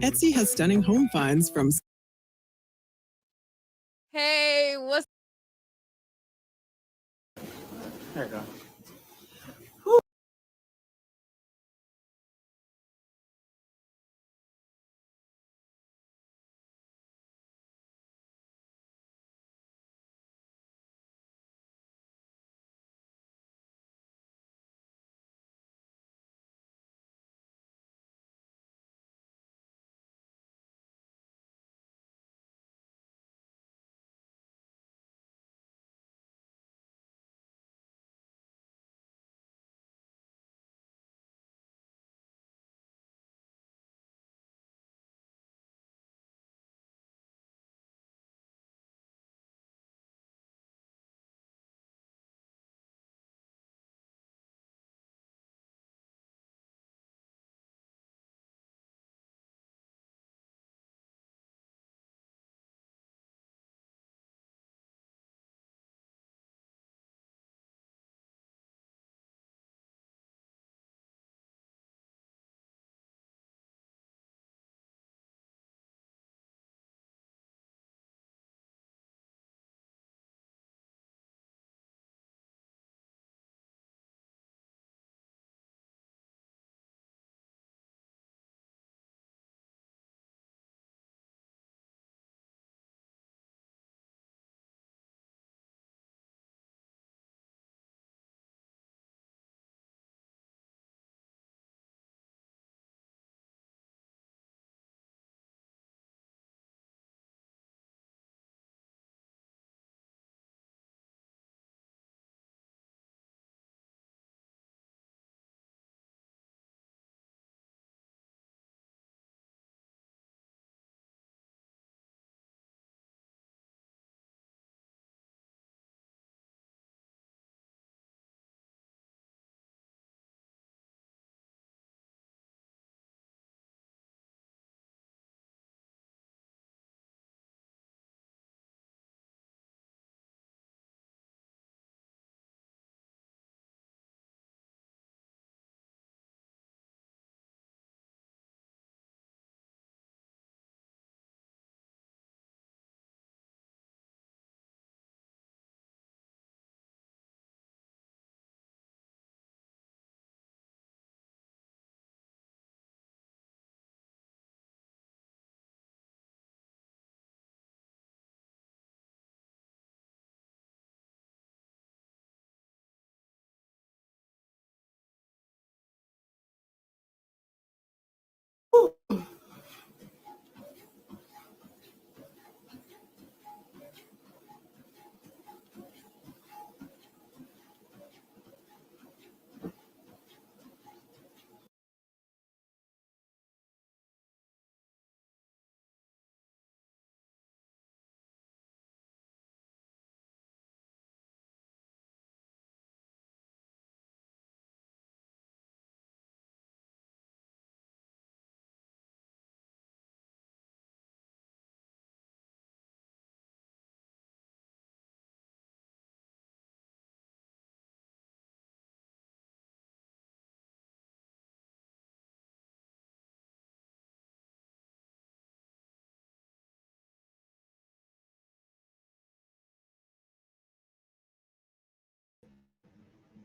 Etsy has stunning home finds from. Hey, what's There you go.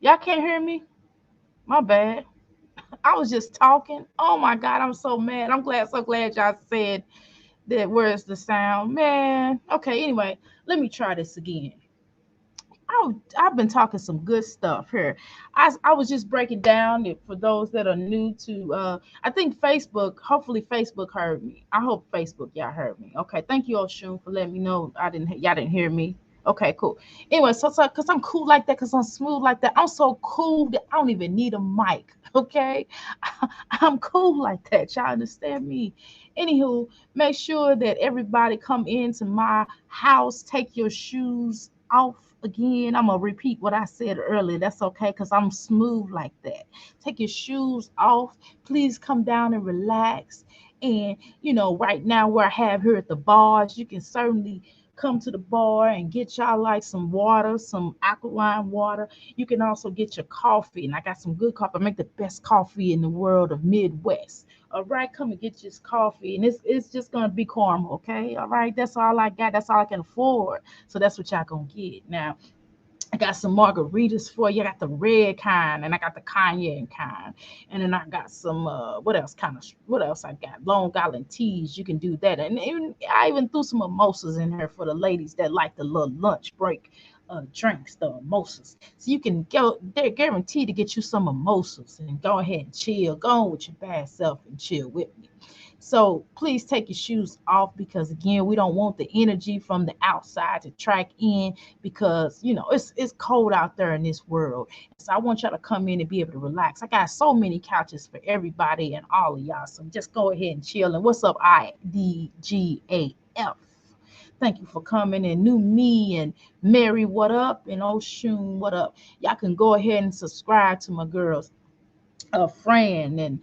Y'all can't hear me? My bad. I was just talking. Oh my God, I'm so mad. I'm glad, so glad y'all said that. Where's the sound? Man. Okay, anyway, let me try this again. I've been talking some good stuff here. I was just breaking down it for those that are new to I think Facebook, hopefully Facebook heard me. I hope Facebook y'all heard me. Okay, thank you Oshun for letting me know y'all didn't hear me. Okay, cool. Anyway, so cause I'm cool like that, cause I'm smooth like that. I'm so cool that I don't even need a mic. Okay. I'm cool like that. Y'all understand me? Anywho, make sure that everybody come into my house, take your shoes off. Again, I'm gonna repeat what I said earlier. That's okay, because I'm smooth like that. Take your shoes off. Please come down and relax. And right now where I have here at the bars, you can certainly come to the bar and get y'all like some water, some alkaline water. You can also get your coffee, and I got some good coffee. I make the best coffee in the world of Midwest. All right, come and get this coffee, and it's just gonna be caramel, okay? All right, that's all I got. That's all I can afford. So that's what y'all gonna get now. I got some margaritas for you. I got the red kind and I got the cognac kind. And then I got some what else I got? Long Island teas. You can do that. And even, I even threw some mimosas in here for the ladies that like the little lunch break drinks, the mimosas. So you can go, they're guaranteed to get you some mimosas and go ahead and chill. Go on with your bad self and chill with me. So please take your shoes off because again, we don't want the energy from the outside to track in because it's cold out there in this world. So I want y'all to come in and be able to relax. I got so many couches for everybody and all of y'all. So just go ahead and chill. And what's up, IDGAF? Thank you for coming and New Me and Mary, what up? And Oshun, what up? Y'all can go ahead and subscribe to my girls, Fran and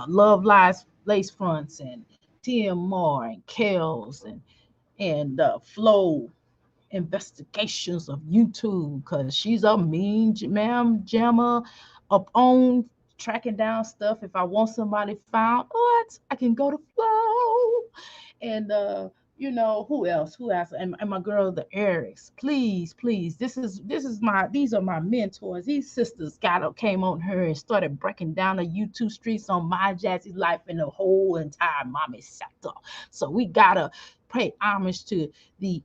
Love Lies Lace Fronts and TMR and Kels and Flow Investigations of YouTube because she's a mean ma'am jammer up on tracking down stuff. If I want somebody found, what I can go to Flow and who else? Who else? And my girl, the Erics. Please, please. These are my mentors. These sisters came on her and started breaking down the YouTube streets on my Jazzy life and the whole entire mommy sector. So we gotta pay homage to the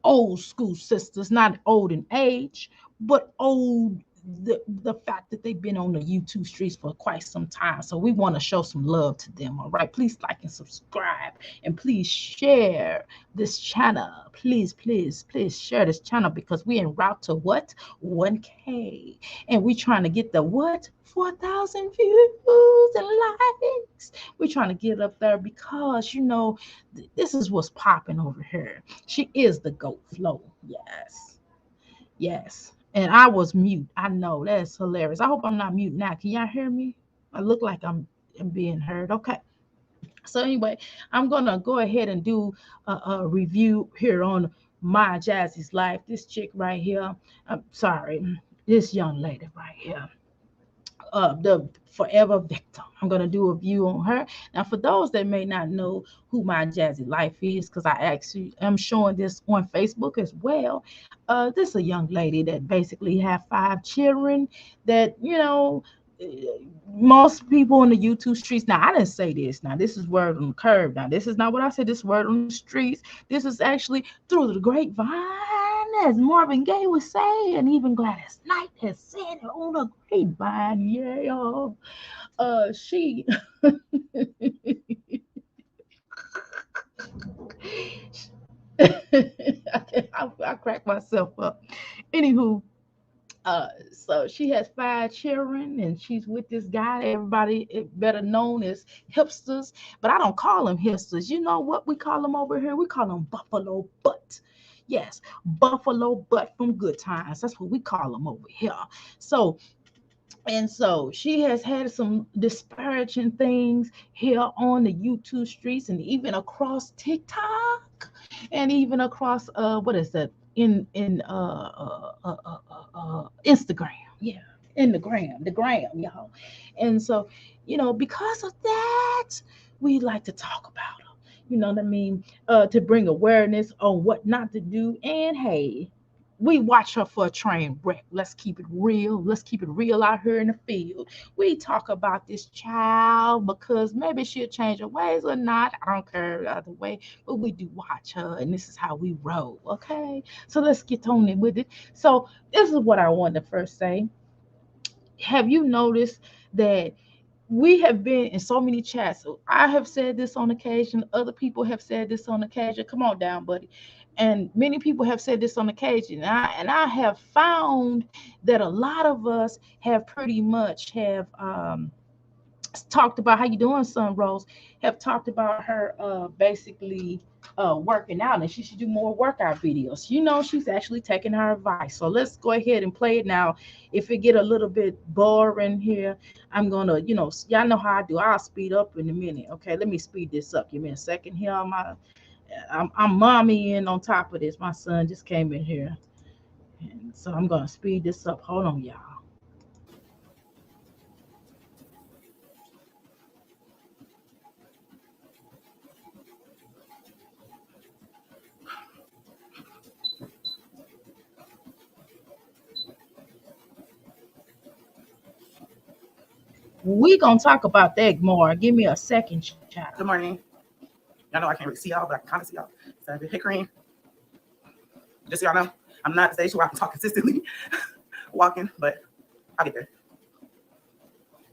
old school sisters, not old in age, but old the fact that they've been on the YouTube streets for quite some time. So we want to show some love to them. All right. Please like and subscribe and please share this channel. Please, please, please share this channel because we en route to what? 1K. And we trying to get the what? 4,000 views and likes. We're trying to get up there because this is what's popping over here. She is the GOAT Flow. Yes. Yes. And I was mute. I know that's hilarious. I hope I'm not mute now. Can y'all hear me? I look like I'm being heard. Okay. So anyway, I'm gonna go ahead and do a review here on my Jazzy's life. This chick right here. I'm sorry, this young lady right here, the forever victim. I'm going to do a view on her. Now, for those that may not know who my Jazzy life is, because I actually am showing this on Facebook as well. This is a young lady that basically have 5 children that, uh, most people on the YouTube streets. Now, I didn't say this. Now, this is word on the curb. Now, this is not what I said. This is word on the streets. This is actually through the grapevine, as Marvin Gaye would say, and even Gladys Knight has said it on the grapevine. Yeah, she. I crack myself up. Anywho, so she has 5 children and she's with this guy, everybody better known as hipsters, but I don't call them hipsters. You know what we call them over here? We call them Buffalo Butt. Yes, Buffalo Butt from Good Times. That's what we call them over here. So so she has had some disparaging things here on the YouTube streets and even across TikTok and even across what is that in Instagram. Yeah, in the gram, y'all. And so, because of that, we like to talk about her. You know what I mean? To bring awareness on what not to do. And hey, we watch her for a train wreck. Let's keep it real. Let's keep it real out here in the field. We talk about this child because maybe she'll change her ways or not. I don't care either way, but we do watch her, and this is how we roll. Okay, so let's get on it with it. So this is what I wanted to first say. Have you noticed that we have been in so many chats? So I have said this on occasion. Other people have said this on occasion. Come on down, buddy. And many people have said this on occasion. And I have found that a lot of us have pretty much have talked about how you doing, Sun Rose, have talked about her basically working out and she should do more workout videos. She's actually taking her advice. So let's go ahead and play it now. If it get a little bit boring here, I'm gonna, y'all know how I do. I'll speed up in a minute. Okay, let me speed this up. Give me a second here. I'm mommy in on top of this. My son just came in here. And so I'm gonna speed this up. Hold on, y'all. We gonna talk about that more. Give me a second, child. Good morning. Y'all know I can't really see y'all, but I can kind of see y'all. So Hickory, just so y'all know, I'm not at the stage where I can talk consistently walking, but I'll get there.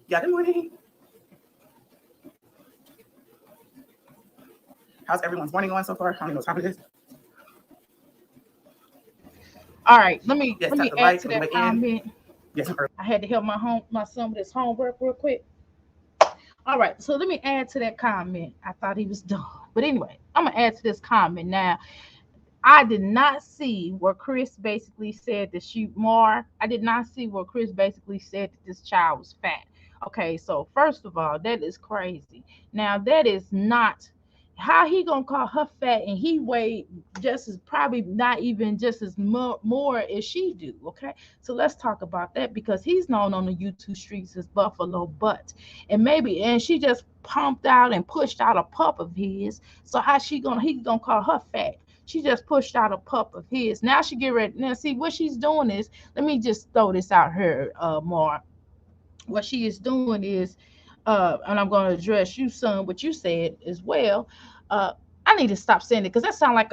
Yeah, good morning. How's everyone's morning going so far? I don't even know what time it is. All right, let me Yes, let tap me the add like to on the that way in. comment. Yes, I'm early. I had to help my son with his homework real quick. All right, so let me add to that comment. I thought he was done, but anyway, I'm gonna add to this comment now. I did not see where Chris basically said that I did not see where Chris basically said that this child was fat. Okay, so first of all, that is crazy. Now that is not how he gonna call her fat, and he weighed just as probably not even just as more as she do. Okay, so let's talk about that because he's known on the YouTube streets as Buffalo Butt, and she just pumped out and pushed out a pup of his. So how he gonna call her fat? She just pushed out a pup of his. Now she get ready. Now see what she's doing is, let me just throw this out here, more. What she is doing is, and I'm going to address you, son, what you said as well. Uh, I need to stop saying it because that sounds like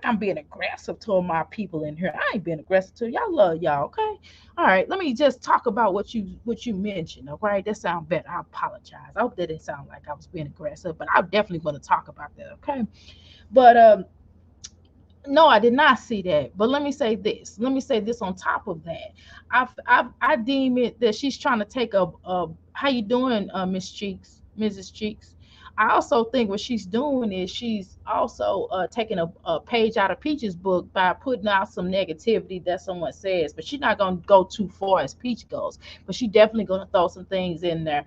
I'm being aggressive to my people in here. I ain't being aggressive to y'all. Love y'all, okay? All right. Let me just talk about what you mentioned. All right, that sounds better. I apologize. I hope that didn't sound like I was being aggressive, but I'm definitely going to talk about that. Okay, but no, I did not see that. But let me say this. Let me say this on top of that. I deem it that she's trying to take a how you doing, Miss Cheeks, Mrs. Cheeks. I also think what she's doing is she's also taking a page out of Peach's book by putting out some negativity that someone says, but she's not going to go too far as Peach goes. But she definitely going to throw some things in there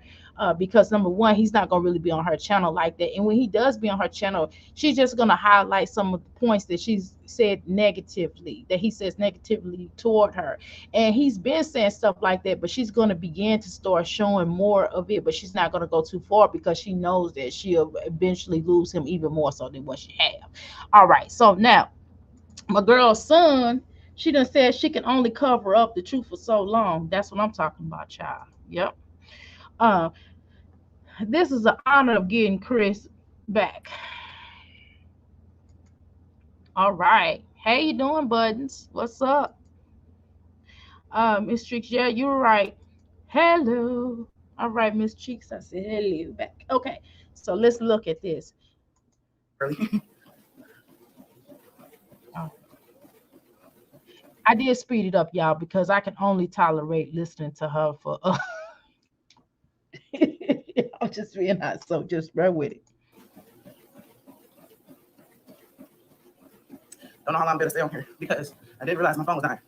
because number one, he's not going to really be on her channel like that. And when he does be on her channel, she's just going to highlight some of the points that she's said negatively, that he says negatively toward her. And he's been saying stuff like that, but she's going to begin to start showing more of it, but she's not going to go too far because she knows that she'll eventually lose him even more so than what she have. All right, so now my girl's son, she done said she can only cover up the truth for so long. That's what I'm talking about, child. Yep. uh this is an honor of getting Chris back. All right. How you doing, Buttons? What's up? Miss Cheeks, yeah, you're right. Hello. All right, Miss Cheeks, I said hello back. Okay, so let's look at this. Early. Oh, I did speed it up, y'all, because I can only tolerate listening to her for. I'm just being hot, so just bear with it. Don't know how long I'm gonna stay on here because I didn't realize my phone was dying.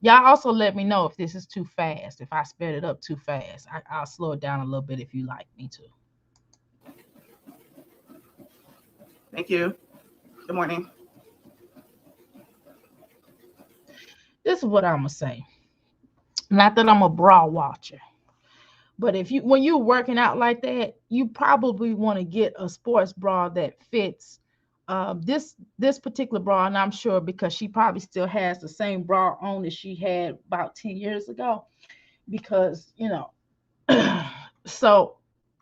Y'all also let me know if this is too fast. If I sped it up too fast, I'll slow it down a little bit if you like me to. Thank you. Good morning. This is what I'm gonna say. Not that I'm a bra watcher, but if you when you're working out like that, you probably want to get a sports bra that fits this particular bra, and I'm sure because she probably still has the same bra on that she had about 10 years ago. Because so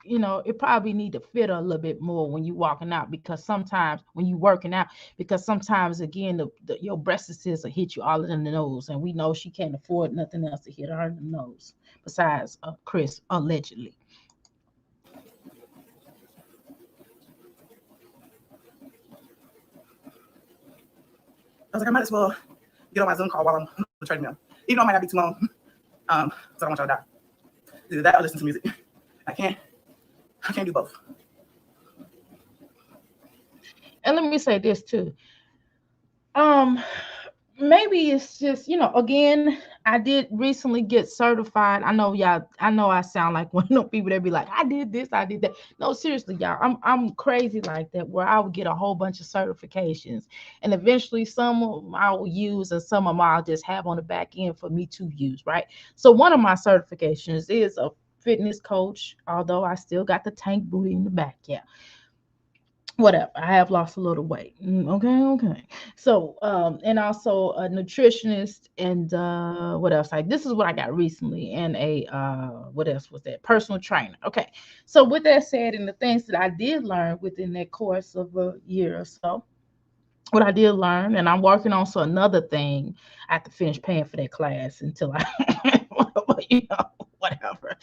it probably need to fit a little bit more when you walking out, because sometimes when you working out, because sometimes again your breasts will hit you all in the nose, and we know she can't afford nothing else to hit her in the nose besides Chris allegedly. I was like, I might as well get on my Zoom call while I'm on the treadmill. Even though it might not be too long. So I don't want y'all to die. Either that or listen to music. I can't do both. And let me say this too. um Maybe it's just, again, I did recently get certified. I know y'all, I know I sound like one of those people that be like, I did this, I did that. No, seriously, y'all, I'm crazy like that, where I would get a whole bunch of certifications, and eventually some of them I will use and some of them I'll just have on the back end for me to use, right? So one of my certifications is a fitness coach, although I still got the tank booty in the back, yeah. whatever. I have lost a little weight. Okay, okay. So, and also a nutritionist and what else? Like this is what I got recently, and a what else was that? Personal trainer. Okay. So with that said, and the things that I did learn within that course of a year or so, what I did learn, and I'm working on so another thing. I have to finish paying for that class until I, whatever.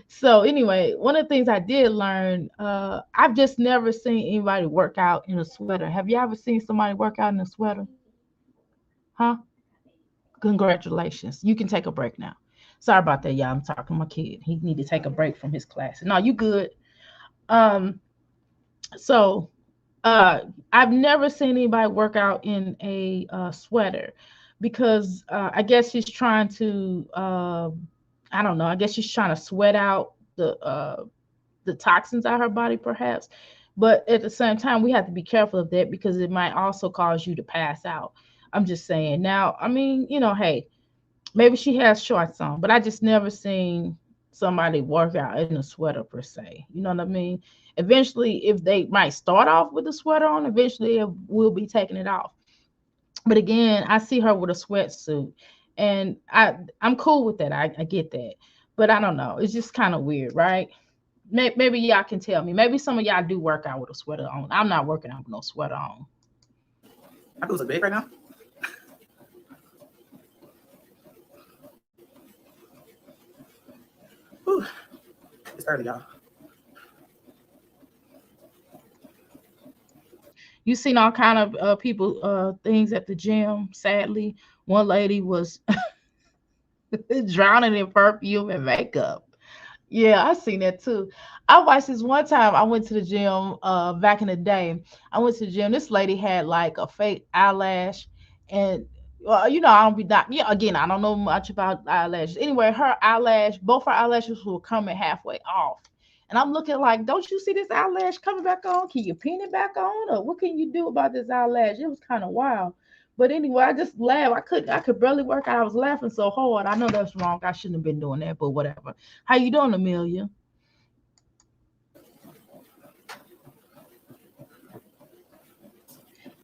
So anyway, one of the things I did learn, I've just never seen anybody work out in a sweater. Have you ever seen somebody work out in a sweater? Huh? Congratulations. You can take a break now. Sorry about that, y'all. I'm talking to my kid. He need to take a break from his class. No, you good. Um, so I've never seen anybody work out in a sweater because I guess she's trying to I don't know. I guess she's trying to sweat out the toxins out of her body, perhaps. But at the same time, we have to be careful of that because it might also cause you to pass out. I'm just saying. Now, I mean, hey, maybe she has shorts on, but I just never seen somebody work out in a sweater per se. You know what I mean? Eventually, if they might start off with a sweater on, eventually it will be taking it off. But again, I see her with a sweatsuit, and I'm cool with that. I get that, but I don't know. It's just kind of weird, right? Maybe y'all can tell me. Maybe some of y'all do work out with a sweater on. I'm not working out with no sweater on. My boobs are big right now. Whew. It's early, y'all. You seen all kind of people things at the gym. Sadly, one lady was drowning in perfume and makeup. Yeah, I seen that too. I watched this one time. I went to the gym back in the day. I went to the gym. This lady had like a fake eyelash, and well, I don't be that. Yeah, again, I don't know much about eyelashes. Anyway, both her eyelashes were coming halfway off, and I'm looking like, don't you see this eyelash coming back on? Can you pin it back on, or what can you do about this eyelash? It was kind of wild. But anyway, I just laughed. I could barely work out. I was laughing so hard. I know that's wrong. I shouldn't have been doing that, but whatever. How you doing, Amelia?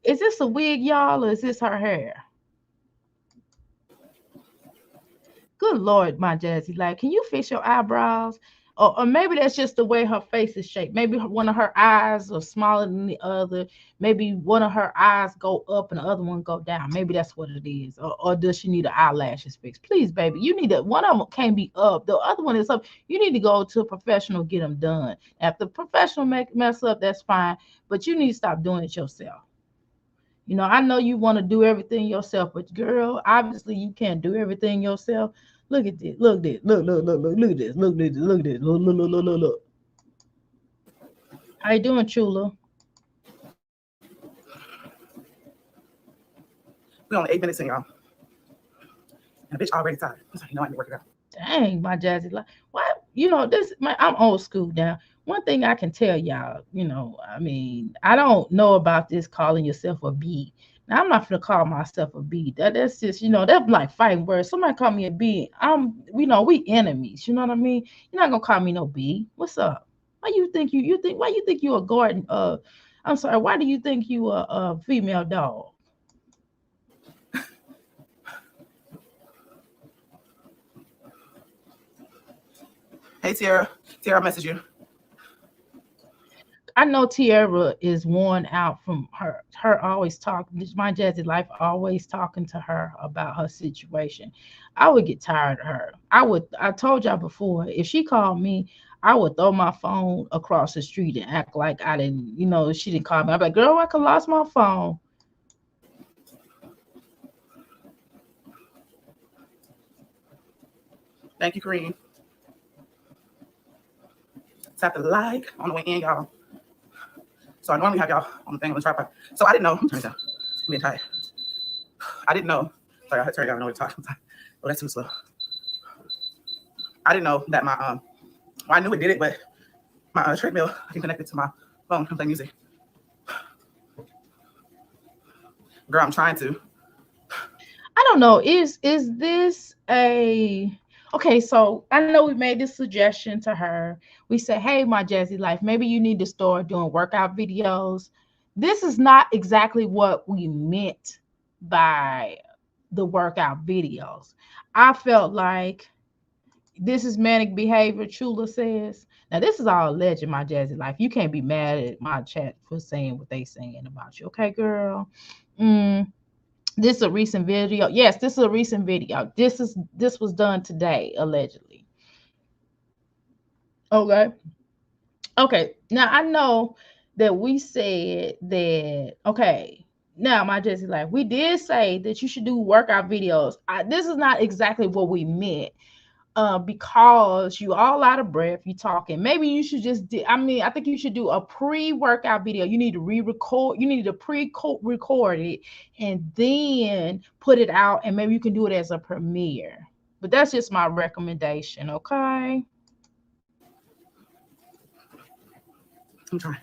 Is this a wig, y'all, or is this her hair? Good Lord, my Jazzy. Like, can you fix your eyebrows? Or maybe that's just the way her face is shaped. Maybe one of her eyes are smaller than the other. Maybe one of her eyes go up and the other one go down. Maybe that's what it is. Or does she need an eyelashes fixed? Please, baby, you need to. One of them can't be up. The other one is up. You need to go to a professional, get them done. If the professional mess up, that's fine. But you need to stop doing it yourself. I know you want to do everything yourself, but girl, obviously you can't do everything yourself. Look at this. Look at this. Look at this. Look at this. Look at this. Look. How you doing, Chula? We only 8 minutes in, y'all. And the bitch already tired. So I need to work it out. Dang, my Jazzy. Like, what? I'm old school now. One thing I can tell y'all, I mean, I don't know about this calling yourself a B. Now, I'm not gonna call myself a B. That's just, that's like fighting words. Somebody call me a B. We enemies. You know what I mean? You're not gonna call me no B. What's up? Why you think you a garden? I'm sorry. Why do you think you a female dog? Hey, Tiara. Tiara, I message you. I know Tierra is worn out from her always talking. My Jazzy life always talking to her about her situation. I would get tired of her. I told y'all before, if she called me, I would throw my phone across the street and act like I didn't, she didn't call me. I'm like, girl, I could lost my phone. Thank you, Kareem. Tap the like on the way in, y'all. So I normally have y'all on the thing on the tripod. So I didn't know. Turn it down. I'm being tired. I didn't know. Sorry, I turn y'all know what to talk. Oh, that's too slow. I didn't know that my well, I knew it did it, but my treadmill I can connect it to my phone and play music. Girl, I'm trying to. I don't know. Is this a Okay, so I know we made this suggestion to her. We said, hey, my Jazzy Life, maybe you need to start doing workout videos. This is not exactly what we meant by the workout videos. I felt like this is manic behavior, Chula says. Now, this is all alleged, my Jazzy Life. You can't be mad at my chat for saying what they saying about you. Okay, girl? Mm, this is a recent video. Yes, this is a recent video. This was done today, allegedly. Okay. Okay. Now I know that we said that. Okay. Now, my Jesse Life, we did say that you should do workout videos. This is not exactly what we meant. Because you all out of breath, you talking. Maybe you should just. I mean, I think you should do a pre-workout video. You need to re-record. You need to pre-record it and then put it out, and maybe you can do it as a premiere. But that's just my recommendation. Okay. I'm trying.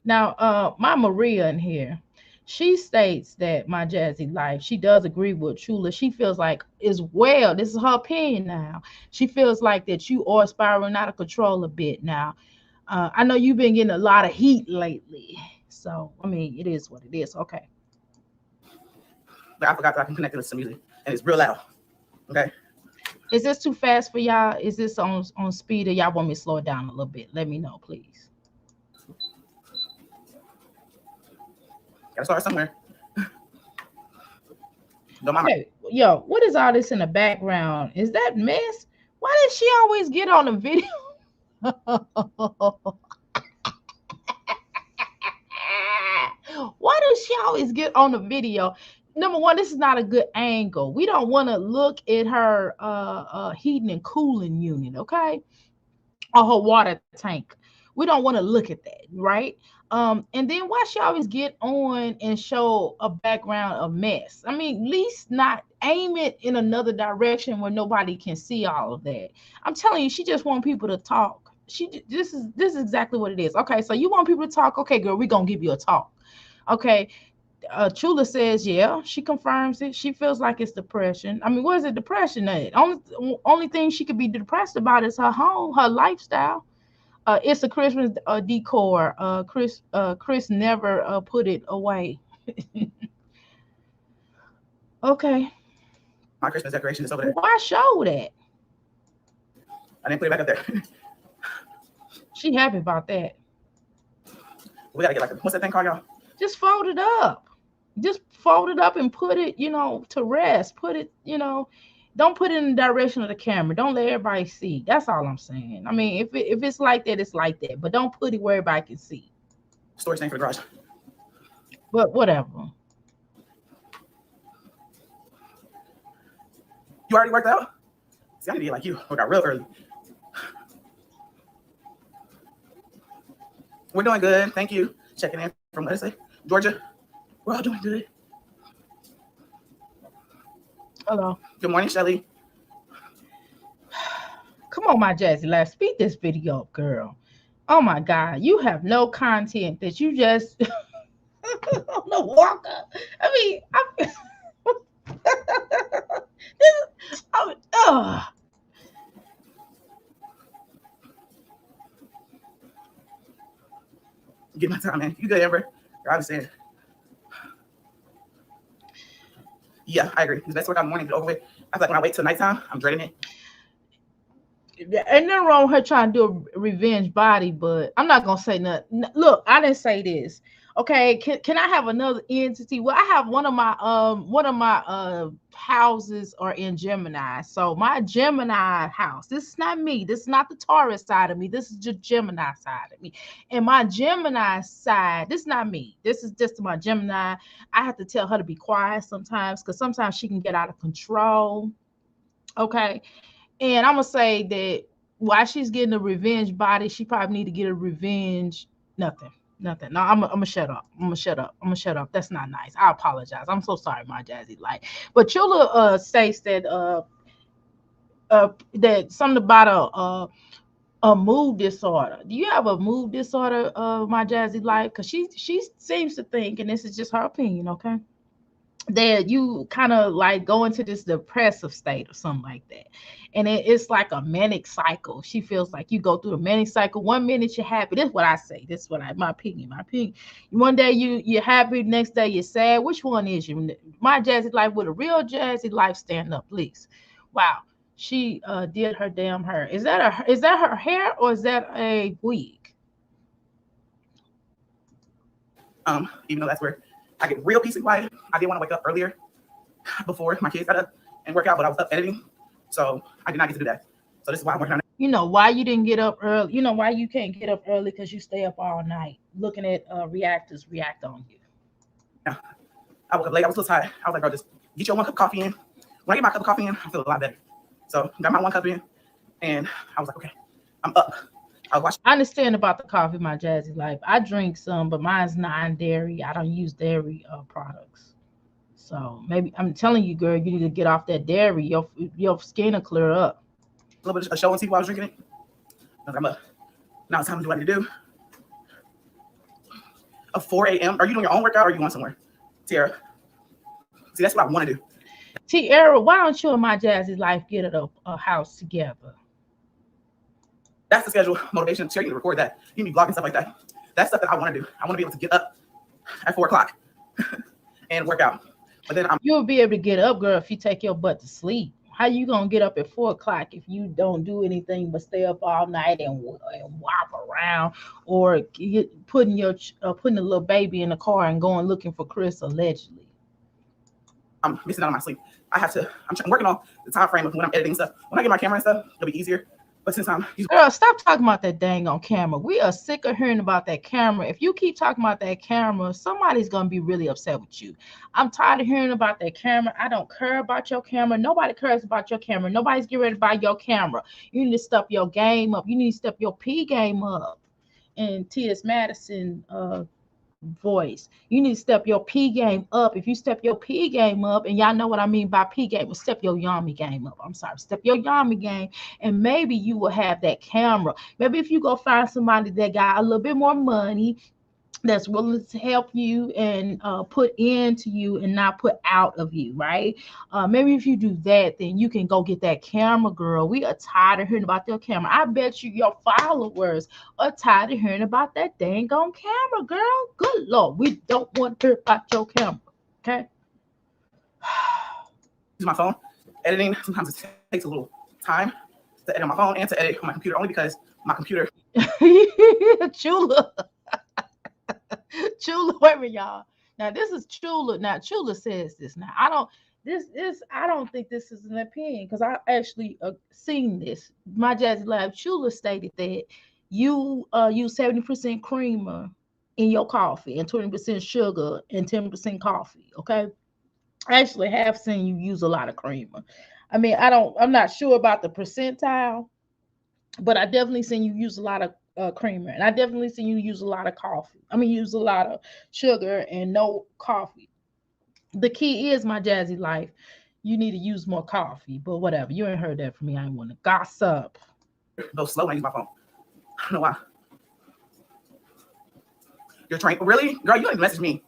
Now, my Maria in here, she states that my Jazzy Life, she does agree with Chula. She feels like as well, this is her opinion now. She feels like that you are spiraling out of control a bit now. I know you've been getting a lot of heat lately. So, I mean, it is what it is. Okay. But I forgot that I can connect it to some music, and it's real loud. Okay. Is this too fast for y'all? Is this on speed, or y'all want me to slow it down a little bit? Let me know, please. Gotta start somewhere. Don't mind. Okay, yo, what is all this in the background? Is that mess? Why does she always get on the video? Why does she always get on the video? Number one, this is not a good angle. We don't want to look at her heating and cooling unit, okay? Or her water tank. We don't want to look at that, right? And then why she always get on and show a background of mess? I mean, at least not aim it in another direction where nobody can see all of that. I'm telling you, she just want people to talk. This is exactly what it is. Okay, so you want people to talk? Okay, girl, we're gonna give you a talk. Okay, Chula says, yeah, she confirms it. She feels like it's depression. I mean, what is it depression at? Only thing she could be depressed about is her home, her lifestyle. It's a Christmas decor. Chris never put it away. Okay. My Christmas decoration is over there. Why show that? I didn't put it back up there. She happy about that. We gotta get like what's that thing called, y'all? Just fold it up. Just fold it up and put it, to rest. Put it, don't put it in the direction of the camera. Don't let everybody see. That's all I'm saying. I mean, if it's like that, it's like that. But don't put it where everybody can see. Storage thing for the garage. But whatever. You already worked out? See, I need to be like you. Work out real early. We're doing good. Thank you. Checking in from, let's say, Georgia. We're all doing good. Hello. Good morning, Shelly. Come on, my Jazzy Life. Speed this video up, girl. Oh my God. You have no content that you just no walker. I mean, Get my time, man. You good, Amber? I understand. Yeah, I agree. It's best to work out in the morning, get over with. I feel like when I wait till nighttime, I'm dreading it. ain't nothing wrong with her trying to do a revenge body, but I'm not gonna say nothing. Look, I didn't say this. Okay, can I have another entity? Well, I have one of my houses are in Gemini. So my Gemini house. This is not me. This is not the Taurus side of me. This is just Gemini side of me. And my Gemini side, this is not me. This is just my Gemini. I have to tell her to be quiet sometimes because sometimes she can get out of control. Okay. And I'm gonna say that while she's getting a revenge body, she probably need to get a revenge. Nothing. No, I'm gonna shut up. I'm gonna shut up. That's not nice. I apologize. I'm so sorry, my Jazzy Light. But Chula states that that something about a mood disorder. Do you have a mood disorder, my Jazzy Light? Because she seems to think, and this is just her opinion, okay, that you kind of like go into this depressive state or something like that. And it's like a manic cycle. She feels like you go through the manic cycle. 1 minute you're happy. This is what I say. This is what my opinion. My opinion. One day you're happy, next day you're sad. Which one is you? My Jazzy life with a real Jazzy life, stand up, please. Wow. She did her damn hair. Is that her hair or is that a wig? Even though that's where I get real peace and quiet. I did want to wake up earlier before my kids got up and work out, but I was up editing, so I did not get to do that. So this is why I'm working on it. You know why you didn't get up early? You know why you can't get up early? Because you stay up all night looking at reactors react on you. Yeah. I woke up late. I was a little tired. I was like, bro, just get your 1 cup of coffee in. When I get my cup of coffee in, I feel a lot better. So got my 1 cup in, and I was like, okay, I'm up. I was watching. I understand about the coffee, my Jazzy life. I drink some, but mine's non-dairy. I don't use dairy products. So maybe I'm telling you, girl, you need to get off that dairy. Your skin will clear up. A little bit of a show and see while I was drinking it. I was like, I'm up. Now it's time to do what I need to do. At 4 a.m. Are you doing your own workout or are you going somewhere? Tiara. See, that's what I want to do. Tiara, why don't you and my Jazzy life get a house together? That's the schedule, motivation. Tiara, you need to record that. You need to be blogging stuff like that. That's stuff that I want to do. I want to be able to get up at 4 o'clock and work out. But then You'll be able to get up, girl, if you take your butt to sleep. How you gonna get up at 4 o'clock if you don't do anything but stay up all night and whop around, or putting a little baby in the car and going looking for Chris allegedly? I'm missing out on my sleep. I'm working on the time frame of when I'm editing stuff. When I get my camera and stuff, it'll be easier. But since Girl, stop talking about that dang on camera. We are sick of hearing about that camera. If you keep talking about that camera, somebody's gonna be really upset with you. I'm tired of hearing about that camera. I don't care about your camera. Nobody cares about your camera. Nobody's getting ready to buy your camera. You need to step your game up. You need to step your P game up. And T.S. Madison voice. You need to step your P game up. If you step your P game up, and y'all know what I mean by P game, well, step your Yami game up. I'm sorry, step your Yami game, and maybe you will have that camera. Maybe if you go find somebody that got a little bit more money, that's willing to help you and put into you and not put out of you, right? Maybe if you do that, then you can go get that camera, girl. We are tired of hearing about your camera. I bet you your followers are tired of hearing about that dang on camera, girl. Good Lord, we don't want to hear about your camera, okay? use my phone. Editing sometimes it takes a little time to edit on my phone and to edit on my computer, only because my computer. Chula. Chula, wait a minute, y'all. Now this is Chula. Now Chula says this. Now I don't think this is an opinion because I actually seen this. My Jazzy Lab Chula stated that you use 70% creamer in your coffee and 20% sugar and 10% coffee. Okay, I actually have seen you use a lot of creamer. I mean, I'm not sure about the percentile, but I definitely seen you use a lot of creamer, and I definitely seen you use a lot of coffee. I mean, use a lot of sugar and no coffee. The key is, my Jazzy life, you need to use more coffee. But whatever, you ain't heard that from me. I ain't want to gossip. Go slow when I use my phone. I don't know why. Your trainer, really, girl? You don't even message me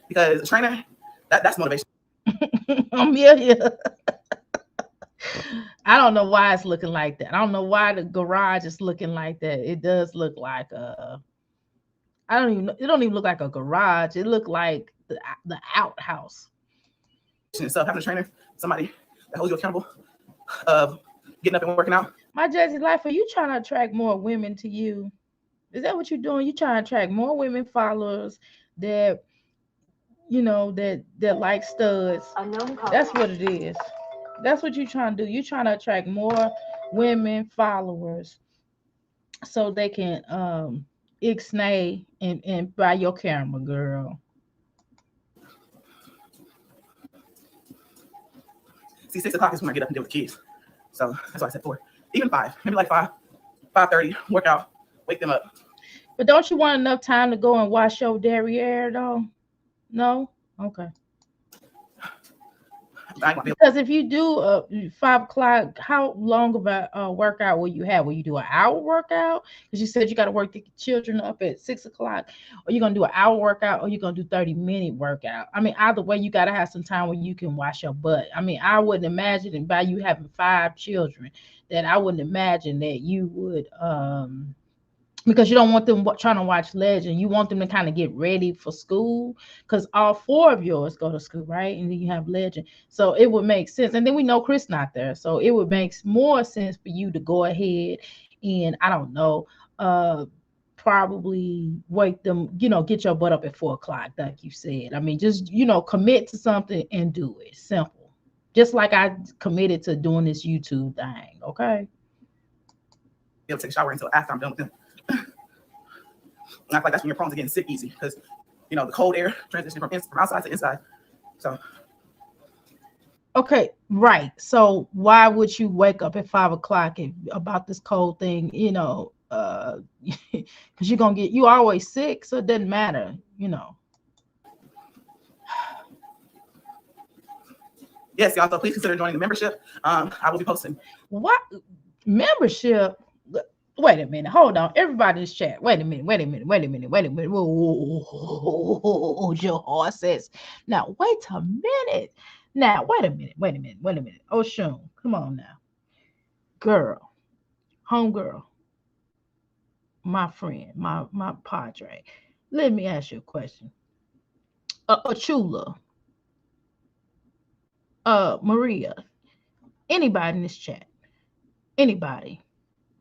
because a trainer, that's motivation. Amelia. I don't know why it's looking like that. I don't know why the garage is looking like that. It does look like I don't even know. It don't even look like a garage. It looked like the outhouse. And stuff, having a trainer, somebody that holds you accountable of getting up and working out. My Jazzy life, are you trying to attract more women to you? Is that what you're doing? You trying to attract more women followers that that like studs. That's what it is. That's what you're trying to do. You're trying to attract more women followers so they can ixnay and buy your camera, girl. See, 6 o'clock is when I get up and deal with the kids. So that's why I said 4. Even 5, maybe like 5:30, work out, wake them up. But don't you want enough time to go and wash your derriere though? No? Okay. I ain't gonna be Because if you do 5 o'clock, how long of a workout will you have? Will you do an hour workout? Because you said you got to work the children up at 6 o'clock, or you gonna do an hour workout, or you gonna do 30-minute workout. I mean, either way, you got to have some time where you can wash your butt. I mean, I wouldn't imagine, and by you having 5 children, that I wouldn't imagine that you would because you don't want them trying to watch Legend. You want them to kind of get ready for school because all 4 of yours go to school, right? And then you have Legend. So it would make sense. And then we know Chris not there. So it would make more sense for you to go ahead and, I don't know, probably wake them, get your butt up at 4 o'clock, like you said. I mean, just, commit to something and do it. Simple. Just like I committed to doing this YouTube thing, okay? able to take a shower until after I'm done with them. And I feel like that's when you're prone to getting sick easy because, the cold air transitioning from outside to inside. So. Okay, right. So why would you wake up at 5 o'clock about this cold thing? Because you always sick, so it doesn't matter. Yes, y'all. So please consider joining the membership. I will be posting. What membership? Wait a minute. Hold on. Everybody in this chat. Wait a minute. Whoa, your horses. Now, wait a minute. Now, wait a minute. Oh, Shun, come on now. Girl, homegirl, my friend, my padre. Let me ask you a question. Chula, Maria, anybody in this chat, anybody,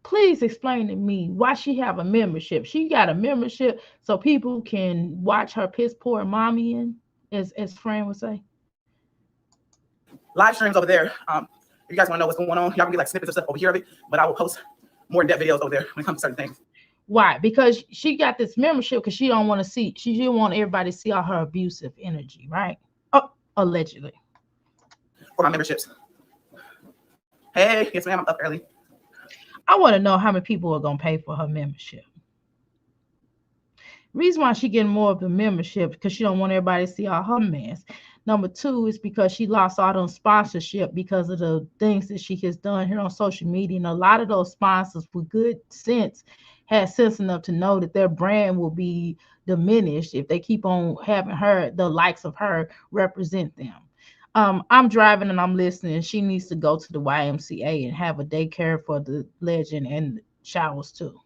please explain to me why she have a membership. She got a membership so people can watch her piss poor mommy in, as Fran would say. Live streams over there. If you guys want to know what's going on, y'all can get like snippets of stuff over here of it, but I will post more in-depth videos over there when it comes to certain things. Why? Because she got this membership because she don't want to see, she didn't want everybody to see all her abusive energy, right? Oh, allegedly. For my memberships. Hey, yes ma'am, I'm up early. I want to know how many people are going to pay for her membership. Reason why she getting more of the membership because she don't want everybody to see all her mess. Number 2 is because she lost all those sponsorship because of the things that she has done here on social media. And a lot of those sponsors with good sense had sense enough to know that their brand will be diminished if they keep on having her, the likes of her, represent them. I'm driving and I'm listening. She needs to go to the YMCA and have a daycare for the Legend and showers too.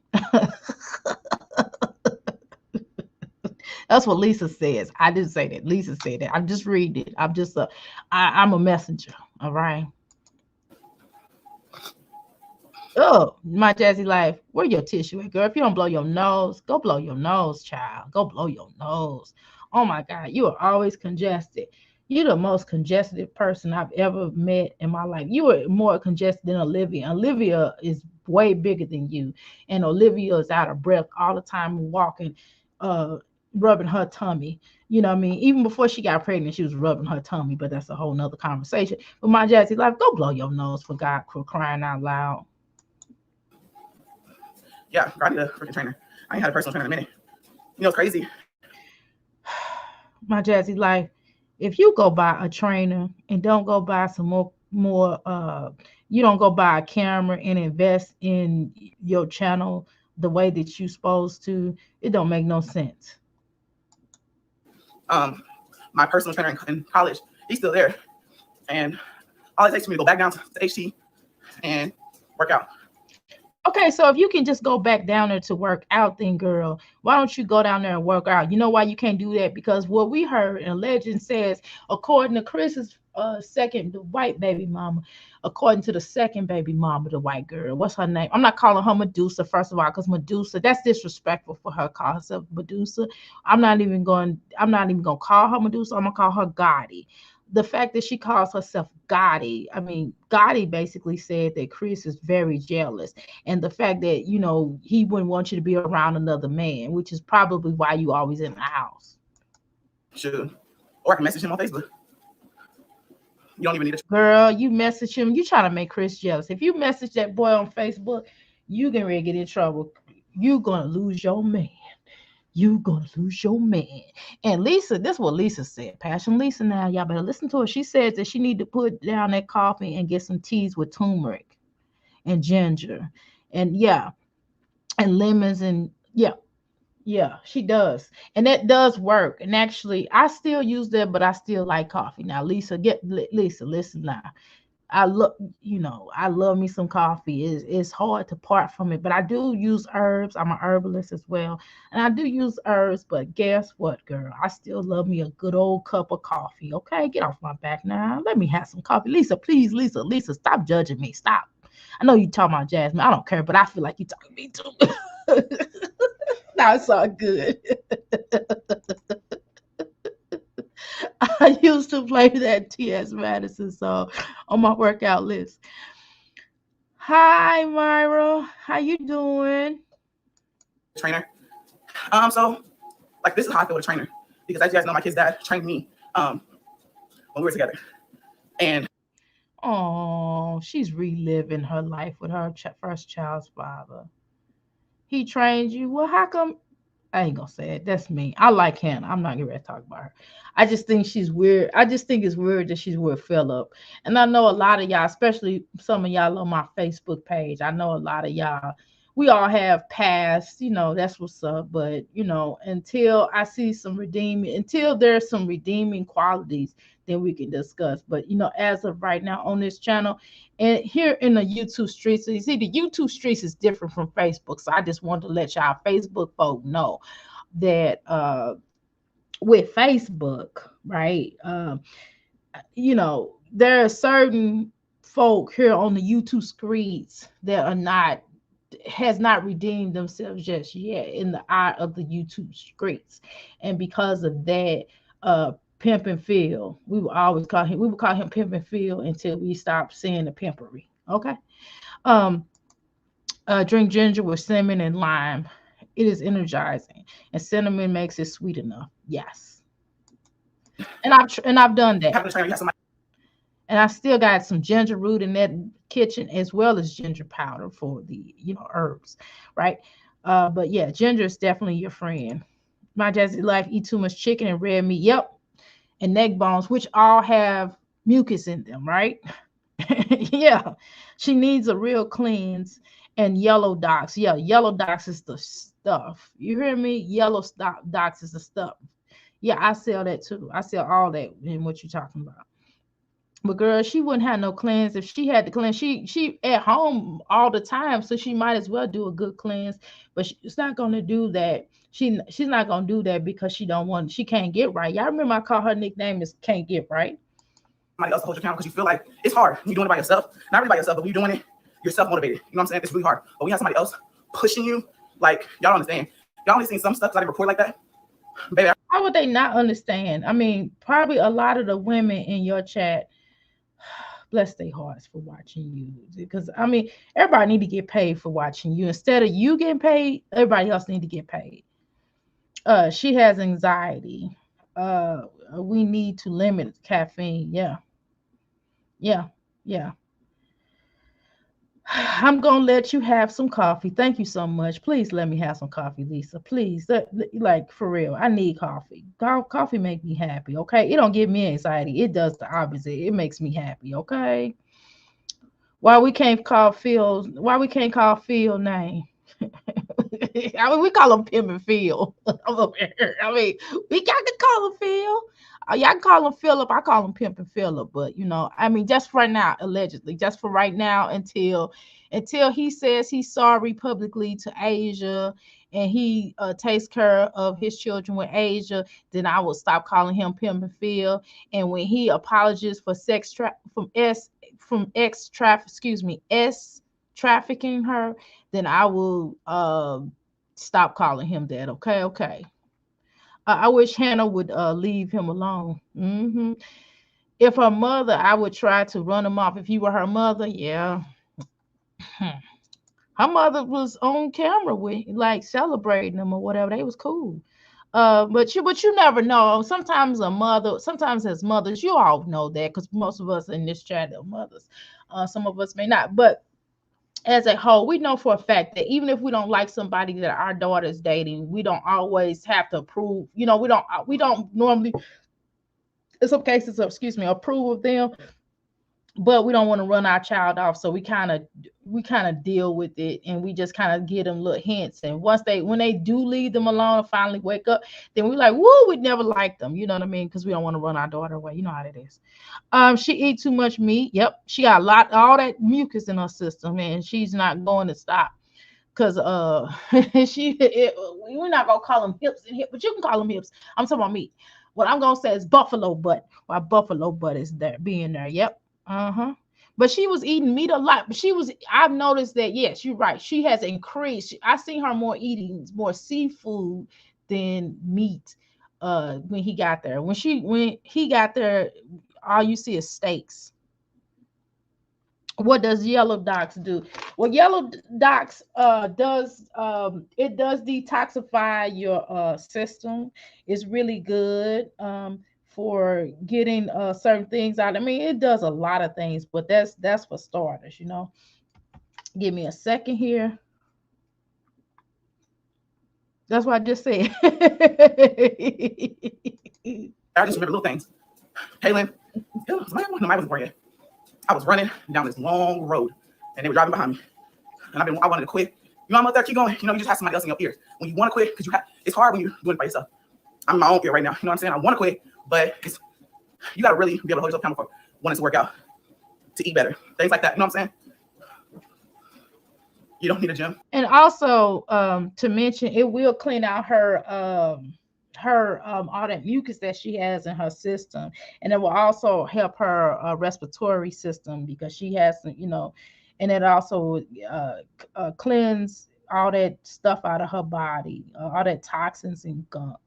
That's what Lisa says. I didn't say that. Lisa said that. I'm just reading it. I'm a messenger. All right. Oh, my Jazzy life. Where your tissue at, girl? If you don't blow your nose, go blow your nose, child. Go blow your nose. Oh my God, you are always congested. You're the most congested person I've ever met in my life. You are more congested than Olivia. Olivia is way bigger than you. And Olivia is out of breath all the time walking, rubbing her tummy. You know what I mean? Even before she got pregnant, she was rubbing her tummy, but that's a whole nother conversation. But my Jazzy life, go blow your nose for God, for crying out loud. Yeah, I need a freaking trainer. I ain't had a personal trainer in a minute. It's crazy. My Jazzy life, if you go buy a trainer and don't go buy some more you don't go buy a camera and invest in your channel the way that you're supposed to, it don't make no sense. My personal trainer in college, he's still there. And all it takes for me to go back down to HT and work out. Okay, so if you can just go back down there to work out, then girl, why don't you go down there and work out? You know why you can't do that? Because what we heard and Legend says, according to Chris's second, the white baby mama, according to the second baby mama, the white girl, what's her name? I'm not calling her Medusa, first of all, because Medusa, that's disrespectful for her. Call herself Medusa. I'm not even gonna call her Medusa. I'm gonna call her Gotti. The fact that she calls herself Gotti, I mean, Gotti basically said that Chris is very jealous. And the fact that, he wouldn't want you to be around another man, which is probably why you always in the house. Sure. Or I can message him on Facebook. You don't even need a girl, you message him. You trying to make Chris jealous. If you message that boy on Facebook, you can really get in trouble. You're going to lose your man. you gonna lose your man. And Lisa, this is what Lisa said. Passion Lisa, now y'all better listen to her. She says that she need to put down that coffee and get some teas with turmeric and ginger, and yeah, and lemons, and yeah, yeah, she does. And that does work. And actually, I still use that, but I still like coffee. Now, Lisa, Lisa, listen now. I love, I love me some coffee. It's hard to part from it, but I do use herbs. I'm a herbalist as well, and I do use herbs. But guess what, girl? I still love me a good old cup of coffee. Okay, get off my back now. Let me have some coffee, Lisa. Please, Lisa, Lisa, stop judging me. Stop. I know you talking about Jasmine. I don't care, but I feel like you talking to me too. No, it's all good. I used to play that T.S. Madison song on my workout list. Hi, Myra. How you doing? Trainer. So like this is how I feel with a trainer because as you guys know, my kid's dad trained me when we were together, and Oh, she's reliving her life with her first child's father. He trained you. Well, how come? I ain't gonna say it. That's me. I like Hannah. I'm not gonna talk about her. I just think she's weird. I just think it's weird that she's with Philip. And I know a lot of y'all, especially some of y'all on my Facebook page. I know a lot of y'all. We all have past, that's what's up. But until I see some redeeming, until there's some redeeming qualities, then we can discuss. But as of right now on this channel, and here in the YouTube streets, so you see the YouTube streets is different from Facebook. So I just wanted to let y'all Facebook folk know that with Facebook, right? There are certain folk here on the YouTube streets that are not has not redeemed themselves just yet in the eye of the YouTube streets. And because of that, Pimp and Phil, we would call him Pimp and Phil until we stopped seeing the pimpery. Okay. Um, drink ginger with cinnamon and lime. It is energizing, and cinnamon makes it sweet enough. Yes, and I've done that, having a trainer, you have somebody. and I still got some ginger root in that kitchen as well as ginger powder for the herbs, right? But yeah, ginger is definitely your friend. My Jazzy life eat too much chicken and red meat. Yep, and neck bones, which all have mucus in them, right? Yeah, she needs a real cleanse. And yellow docs, yeah, yellow docs is the stuff. You hear me? Docs is the stuff. Yeah, I sell that too. I sell all that in what you're talking about. But girl, she wouldn't have no cleanse if she had to cleanse. She at home all the time, so she might as well do a good cleanse. But she's not gonna do that. She's not gonna do that because she don't want. She can't get right. Y'all remember I call her nickname is can't get right. Somebody else to hold you accountable because you feel like it's hard. You're doing it by yourself. Not really by yourself, but when you're doing it, you're self-motivated. You know what I'm saying? It's really hard. But when you have somebody else pushing you, like, y'all don't understand. Y'all only seen some stuff because I didn't report like that. Baby, How would they not understand? I mean, probably a lot of the women in your chat, bless their hearts for watching you. Because I mean, everybody need to get paid for watching you. Instead of you getting paid, everybody else need to get paid. She has anxiety. We need to limit caffeine. Yeah, yeah, yeah. I'm gonna let you have some coffee. Thank you so much. Please let me have some coffee, Lisa. Please, like for real, I need coffee. Coffee make me happy. Okay, it don't give me anxiety. It does the opposite. It makes me happy. Okay. Why we can't call Phil? Why we can't call Phil name? I mean, we call him Pim and Phil. I mean, we got to call him Phil. Y'all can call him Philip. I call him Pimp and Philip. But I mean, just for right now, allegedly, just for right now, until he says he's sorry publicly to Asia and he takes care of his children with Asia, then I will stop calling him Pimp and Phil. And when he apologizes for S trafficking her, then I will stop calling him that. Okay, okay. I wish Hannah would leave him alone. If her mother, I would try to run him off. If you were her mother, yeah. Her mother was on camera with like celebrating them or whatever. They was cool. But you never know. Sometimes as mothers, you all know that because most of us in this chat are mothers. Some of us may not, but as a whole, we know for a fact that even if we don't like somebody that our daughter is dating, we don't always have to approve. We don't normally, in some cases, excuse me, approve of them, but we don't want to run our child off. So we kind of deal with it, and we just kind of give them little hints. And when they do leave them alone and finally wake up, then we like, woo, we never liked them. You know what I mean? Because we don't want to run our daughter away. You know how it is. She eat too much meat. Yep, she got all that mucus in her system, and she's not going to stop. Cause we're not gonna call them hips and hip, but you can call them hips. I'm talking about meat. What I'm gonna say is buffalo butt. Why buffalo butt is there being there? Yep. Uh-huh. But she was eating meat a lot. But I've noticed that, yes, you're right. She has increased. I seen her more eating more seafood than meat when he got there. When he got there, all you see is steaks. What does yellow dox do? Well, yellow dox does it does detoxify your system. It's really good for getting certain things out. I mean, it does a lot of things, but that's for starters. Give me a second here. That's what I just said. I just remember little things. Kaylin, I was born yet. I was running down this long road, and they were driving behind me. And I wanted to quit. You know, I'm up there, keep going. You just have somebody else in your ears. When you want to quit, because it's hard when you're doing it by yourself. I'm in my own ear right now. You know what I'm saying? I want to quit, but you got to really be able to hold yourself accountable for wanting to work out, to eat better, things like that. You know what I'm saying? You don't need a gym. And also, to mention, it will clean out her all that mucus that she has in her system, and it will also help her respiratory system because she has and it also cleanse all that stuff out of her body, all that toxins and gunk.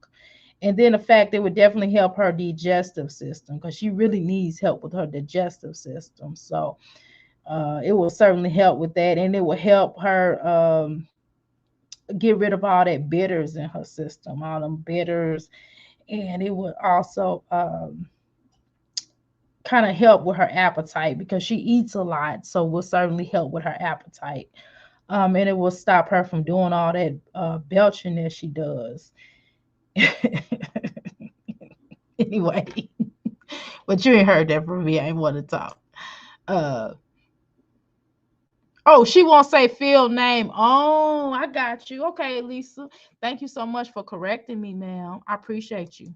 And then the fact it would definitely help her digestive system because she really needs help with her digestive system. So it will certainly help with that, and it will help her get rid of all that bitters in her system, all them bitters, and it would also kind of help with her appetite because she eats a lot, so will certainly help with her appetite. And it will stop her from doing all that belching that she does. Anyway, but you ain't heard that from me. I ain't want to talk. Oh, she won't say field name. Oh, I got you. Okay, Lisa. Thank you so much for correcting me, ma'am. I appreciate you.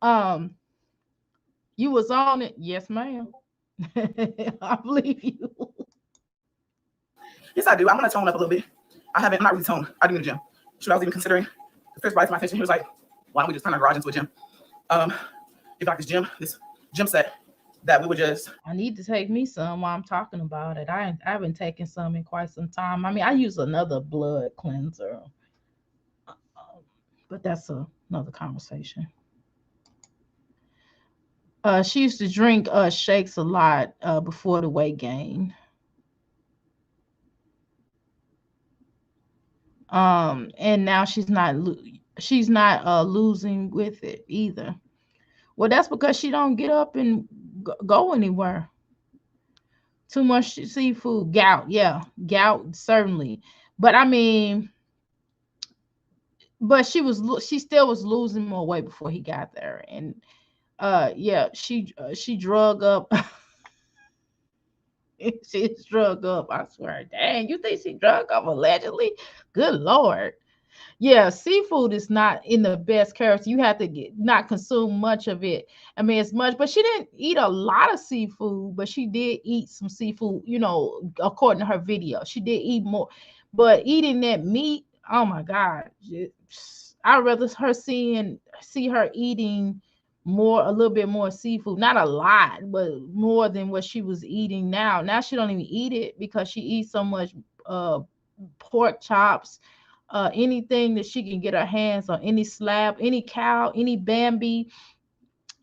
Um, you was on it. Yes, ma'am. I believe you. Yes, I do. I'm going to tone up a little bit. I'm not really toned. I do in the gym. Should I was even considering, the first brought to my attention, he was like, why don't we just turn our garage into a gym? If like this gym set that we would just. I need to take me some while I'm talking about it. I haven't taken some in quite some time. I mean, I use another blood cleanser, but that's another conversation. She used to drink shakes a lot before the weight gain. And now she's not losing with it either. Well, that's because she don't get up and go anywhere. Too much seafood, gout, yeah, gout certainly. But I mean, but she still was losing more weight before he got there, and yeah, she drug up. She's drug up. I swear. Dang, you think she drug up allegedly? Good Lord. Yeah, seafood is not in the best character. You have to not consume much of it. I mean, it's much, but she didn't eat a lot of seafood, but she did eat some seafood, according to her video. She did eat more, but eating that meat, oh my God. I'd rather see her eating a little bit more seafood, not a lot, but more than what she was eating now. Now she don't even eat it because she eats so much pork chops, anything that she can get her hands on, any slab, any cow, any Bambi,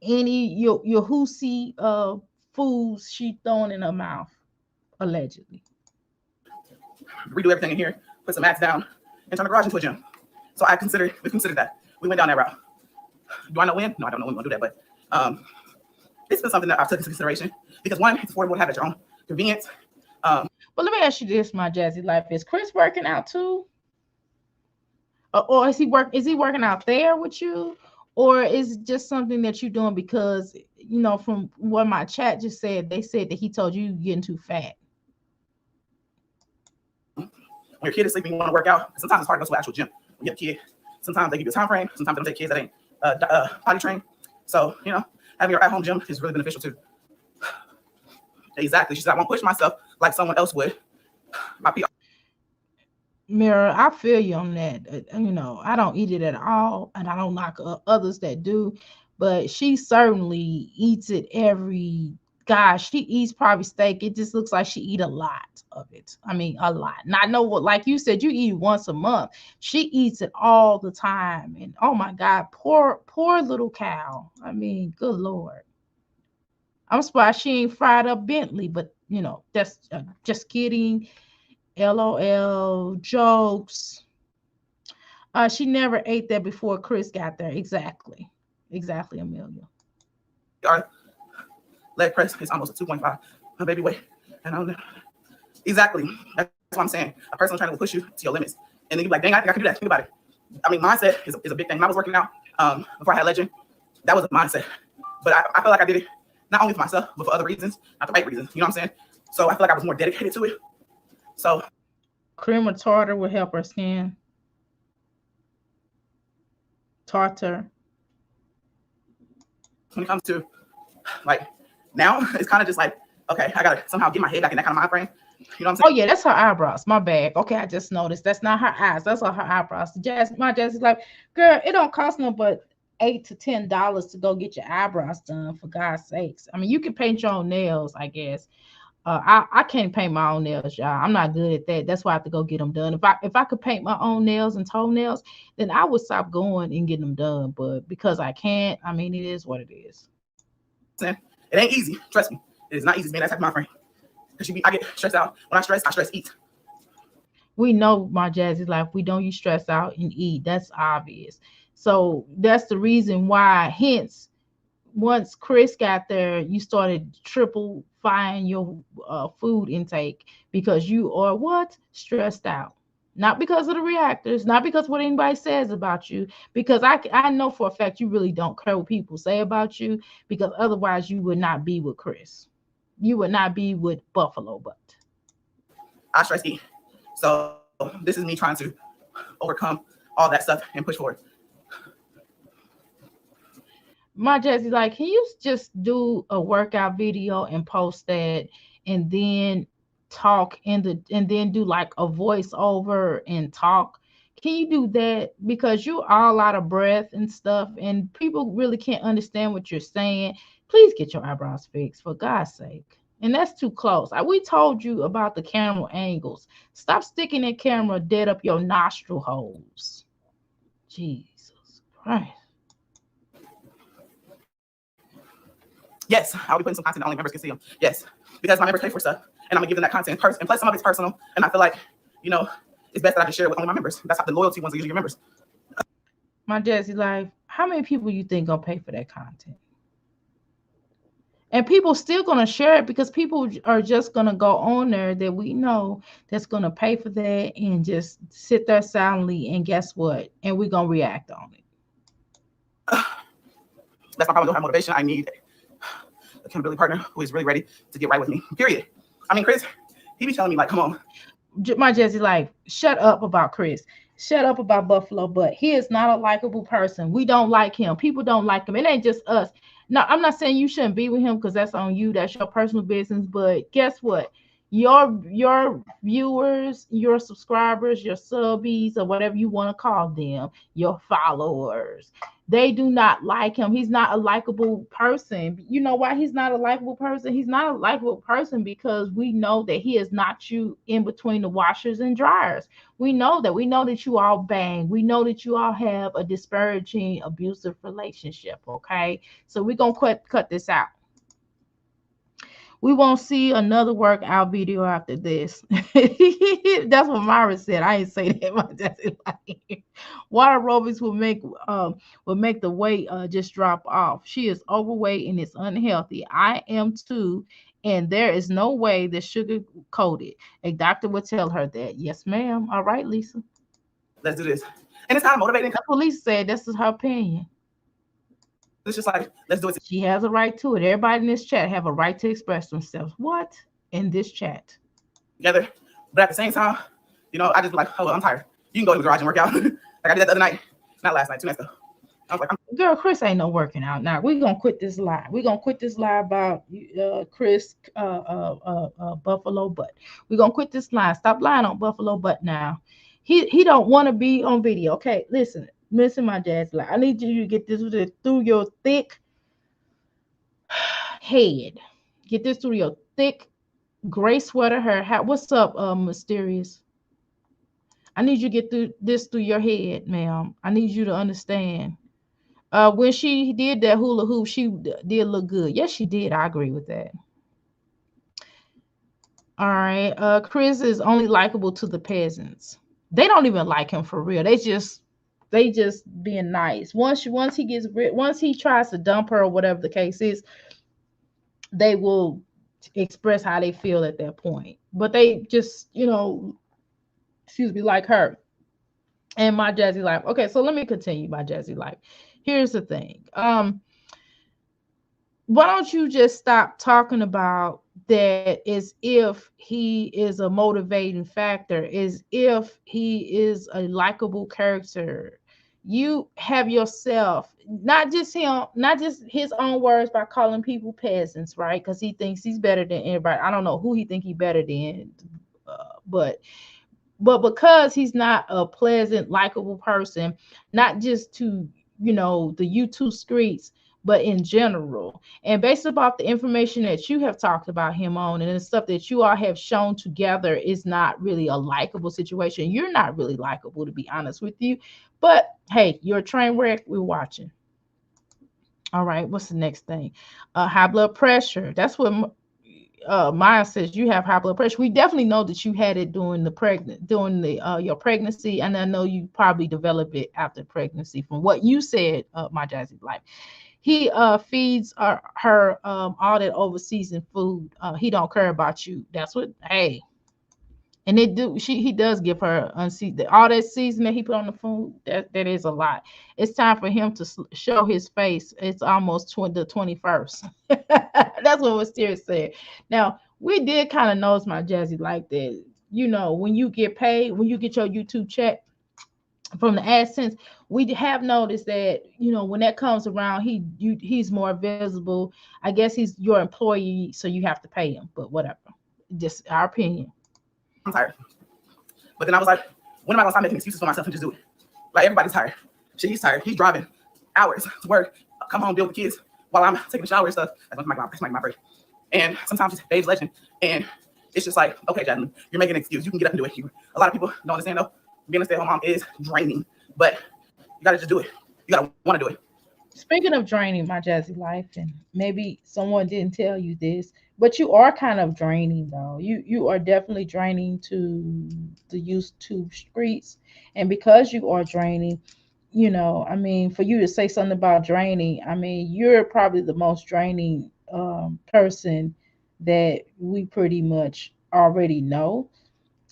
any your Husi foods she throwing in her mouth, allegedly. Redo everything in here, put some mats down, and turn the garage into a gym. So we considered that. We went down that route. Do I know when? No, I don't know when we're gonna do that, but it's been something that I've taken into consideration because one, it's affordable to have at your own convenience. But let me ask you this, my Jazzy Life: is Chris working out too, or is he working out there with you, or is it just something that you're doing because from what my chat just said, they said that he told you you're getting too fat. When your kid is sleeping, you want to work out. Sometimes it's hard to go to an actual gym. When you have a kid, sometimes they give you a time frame. Sometimes they don't take kids that ain't potty trained. So, having your at-home gym is really beneficial too. Exactly. She said, I won't push myself like someone else would. My PR. Mirror, I feel you on that. I don't eat it at all, and I don't knock others that do, but she certainly eats it every. Gosh, she eats probably steak. It just looks like she eat a lot of it. I mean, a lot. And I know what, like you said, you eat once a month. She eats it all the time, and oh my God, poor little cow. I mean, good Lord. I'm surprised she ain't fried up Bentley, but that's just kidding. LOL jokes. She never ate that before Chris got there. Exactly, Amelia. Leg press is almost a 2.5. My baby weight. And I don't know. Exactly. That's what I'm saying. A person trying to push you to your limits. And then you're like, dang, I think I can do that. Think about it. I mean, mindset is a big thing. When I was working out before I had Legend, that was a mindset. But I feel like I did it not only for myself, but for other reasons, not the right reasons. You know what I'm saying? So I feel like I was more dedicated to it. So cream of tartar will help her skin. Tartar. when it comes to like now, it's kind of just like, okay, I gotta somehow get my head back in that kind of mind frame. You know what I'm saying? Oh yeah, that's her eyebrows. My bad. Okay, I just noticed that's not her eyes. That's all her eyebrows. My Jazz is like, girl, it don't cost no but $8 to $10 to go get your eyebrows done. For God's sakes, I mean, you can paint your own nails, I guess. I can't paint my own nails, y'all. I'm not good at that. That's why I have to go get them done. If I could paint my own nails and toenails, then I would stop going and getting them done. But because I can't, I mean, it is what it is. It ain't easy. Trust me, it is not easy being that type of mind frame. Because I get stressed out. When I stress eat. We know, my Jazzy Life, we don't use stress out and eat. That's obvious. So that's the reason why, hence, once Chris got there, you started triple fine your food intake because you are what? Stressed out. Not because of the reactors, not because what anybody says about you, because I know for a fact you really don't care what people say about you, because otherwise you would not be with Chris. You would not be with Buffalo Butt. I stress eat. So this is me trying to overcome all that stuff and push forward. My Jesse, like, can you just do a workout video and post that, and then talk and then do like a voiceover and talk? Can you do that? Because you're all out of breath and stuff, and people really can't understand what you're saying. Please get your eyebrows fixed, for God's sake. And that's too close. We told you about the camera angles. Stop sticking that camera dead up your nostril holes. Jesus Christ. Yes, I'll be putting some content that only members can see them. Yes, because my members pay for stuff, and I'm gonna give them that content and plus some of it's personal. And I feel like, it's best that I can share it with only my members. That's how the loyalty ones are usually your members. My Jazzy Life, how many people you think gonna pay for that content? And people still gonna share it because people are just gonna go on there that we know that's gonna pay for that and just sit there silently. And guess what? And we're gonna react on it. That's my problem. I don't have motivation. I need a accountability partner who is really ready to get right with me. Period. I mean, Chris, he be telling me like, come on. My Jesse Life, shut up about Chris. Shut up about Buffalo Butt. He is not a likable person. We don't like him. People don't like him. It ain't just us. No, I'm not saying you shouldn't be with him because that's on you. That's your personal business. But guess what? Your viewers, your subscribers, your subbies, or whatever you want to call them, your followers, they do not like him. He's not a likable person. You know why he's not a likable person? He's not a likable person because we know that he is not you in between the washers and dryers. We know that. We know that you all bang. We know that you all have a disparaging, abusive relationship. Okay, so we're gonna cut this out. We won't see another workout video after this. That's what Myra said. I ain't say that. Water aerobics will make the weight just drop off. She is overweight and it's unhealthy. I am too, And there is no way the sugar coated. A doctor would tell her that. Yes, ma'am. All right, Lisa. Let's do this. And it's kind of motivating. That's what Lisa said. This is her opinion. It's just like, let's do it She has a right to it. Everybody in this chat have a right to express themselves. What? In this chat. together. But at the same time, you know, I just like, oh, well, I'm tired. You can go to the garage and work out. Like I did that the other night. Not last night, 2 nights ago. I was like, Girl, Chris ain't no working out. Now we're gonna quit this lie. We're gonna quit this lie about Chris Buffalo Butt. We're gonna quit this lie. Stop lying on Buffalo Butt now. He don't want to be on video. Okay, listen, my jazz lie. I need you to get this through your thick head. Get this through your thick gray sweater hair. What's up, mysterious? I need you to get through your head, ma'am. I need you to understand. When she did that hula hoop, she did look good. Yes, she did. I agree with that. All right. Chris is only likable to the peasants. They don't even like him for real. They just being nice. Once he tries to dump her or whatever the case is, they will express how they feel at that point. But they just, excuse me, like her and my Jazzy life. Okay, so let me continue my Jazzy life. Here's the thing. Why don't you just stop talking about that as if he is a motivating factor, as if he is a likable character? You have yourself, not just him, not just his own words by calling people peasants, right? Because he thinks he's better than everybody. I don't know who he think he better than, but because he's not a pleasant, likable person, not just to, the YouTube streets, but in general. And based upon the information that you have talked about him on and the stuff that you all have shown together is not really a likable situation. You're not really likable, to be honest with you. But hey, you're a train wreck. We're watching. All right, what's the next thing? High blood pressure. That's what Maya says. You have high blood pressure. We definitely know that you had it during your pregnancy, and I know you probably developed it after pregnancy. From what you said, my Jazzy life, he feeds her all that overseas food. He don't care about you. That's what. Hey, and he does give her unseasoned all that season that he put on the food. That is a lot. It's time for him to show his face. It's almost the 21st. That's what Mysterious said. Now we did kind of notice my Jazzy like that. When you get paid, when you get your YouTube check from the AdSense, we have noticed that when that comes around, he's more visible. I guess he's your employee, so you have to pay him. But whatever, just our opinion. I'm tired. But then I was like, when am I gonna stop making excuses for myself and just do it? Like everybody's tired. Shit, he's tired. He's driving hours to work, come home, deal with the kids while I'm taking a shower and stuff. That's my break. And sometimes it's Dave's legend. And it's just like, okay, Jasmine, you're making an excuse. You can get up and do it. A lot of people don't understand though. Being a stay-at-home mom is draining, but you gotta just do it. You gotta want to do it. Speaking of draining, my Jazzy life, and maybe someone didn't tell you this, but you are kind of draining though. You are definitely draining to the YouTube streets, and because you are draining, I mean, for you to say something about draining, I mean, you're probably the most draining person that we pretty much already know.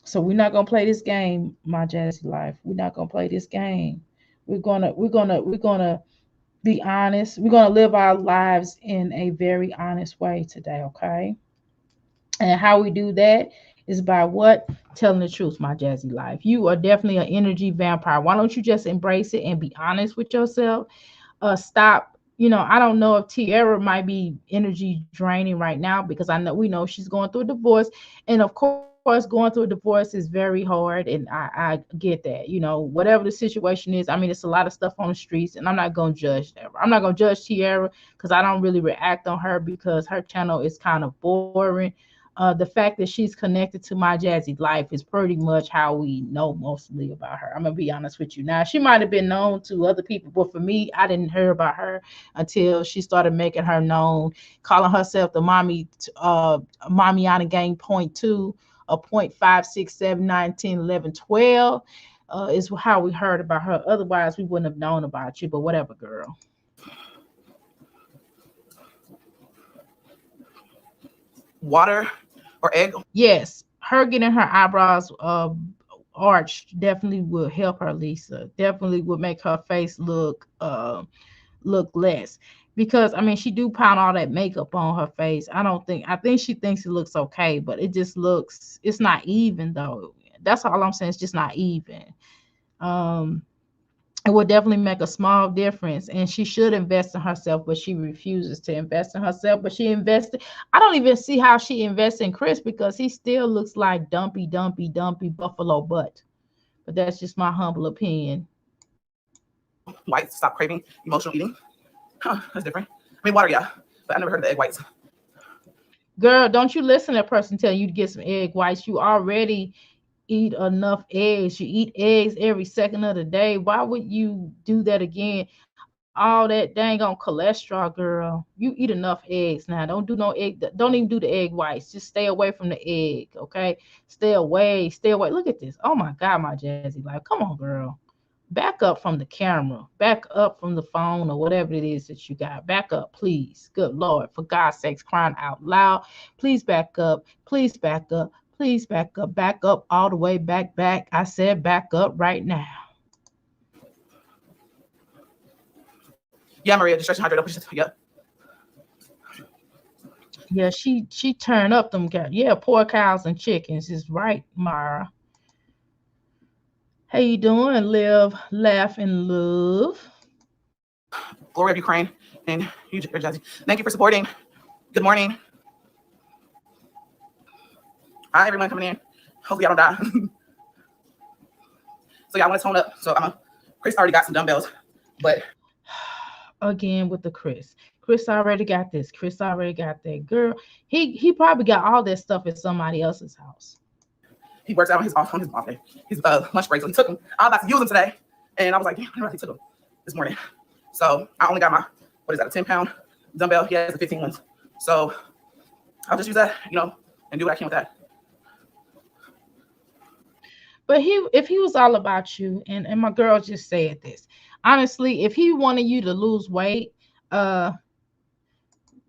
So we're not gonna play this game, my Jazzy life. We're not gonna play this game. We're gonna be honest. We're going to live our lives in a very honest way today, okay? And how we do that is by what? Telling the truth, my Jazzy life. You are definitely an energy vampire. Why don't you just embrace it and be honest with yourself? Stop. I don't know if Tierra might be energy draining right now because we know she's going through a divorce. And of course, going through a divorce is very hard. And I get that. Whatever the situation is, I mean, it's a lot of stuff on the streets, and I'm not going to judge them. I'm not going to judge Tierra because I don't really react on her because her channel is kind of boring. The fact that she's connected to my Jazzy life is pretty much how we know mostly about her. I'm gonna be honest with you. Now she might have been known to other people, but for me, I didn't hear about her until she started making her known, calling herself the Mamiana Gang point 2, or point 5, 6, 7, 9, 10, 11, 12. Is how we heard about her. Otherwise, we wouldn't have known about you. But whatever, girl. water or egg. Yes, her getting her eyebrows arched definitely will help her, Lisa. Definitely would make her face look less. Because I mean she do pound all that makeup on her face. I think she thinks it looks okay, but it just looks, it's not even though. That's all I'm saying. It's just not even. Um it would definitely make a small difference, and she should invest in herself, but she refuses to invest in herself. But she invested, I don't even see how she invests in Chris, because he still looks like dumpy buffalo butt. But that's just my humble opinion. Whites, stop craving emotional eating. Huh, that's different. I mean, water, yeah, but I never heard of the egg whites. Girl, don't you listen to that person telling you to get some egg whites. You already eat enough eggs. You eat eggs every second of the day. Why would you do that again? All that dang on cholesterol, girl. You eat enough eggs now. Don't do no egg. Don't even do the egg whites. Just stay away from the egg, okay? Stay away. Stay away. Look at this. Oh my God, my Jazzy. Like, come on, girl. Back up from the camera. Back up from the phone or whatever it is that you got. Back up, please. Good Lord, for God's sakes, crying out loud. Please back up. Please back up. Please back up. Back up all the way back. I said back up right now. Yeah, Maria, distraction hydrate up. Yep. Yeah, she turned up them cows. Yeah, poor cows and chickens is right, Mara. How you doing? Live, laugh, and love. Glory of Ukraine and you, Jazzy. Thank you for supporting. Good morning. Hi, everyone coming in. Hopefully, I don't die. So, yeah, I want to tone up. So, Chris already got some dumbbells, but Again with the Chris. Chris already got this. Chris already got that. Girl, he probably got all that stuff at somebody else's house. he works out on his off day, his lunch break. So he took them. I was about to use them today, and I was like, damn, I never actually took them this morning. So I only got my, what is that, a 10-pound dumbbell. He has the 15 ones. So I'll just use that, and do what I can with that. But if he was all about you, and my girl just said this, honestly, if he wanted you to lose weight, uh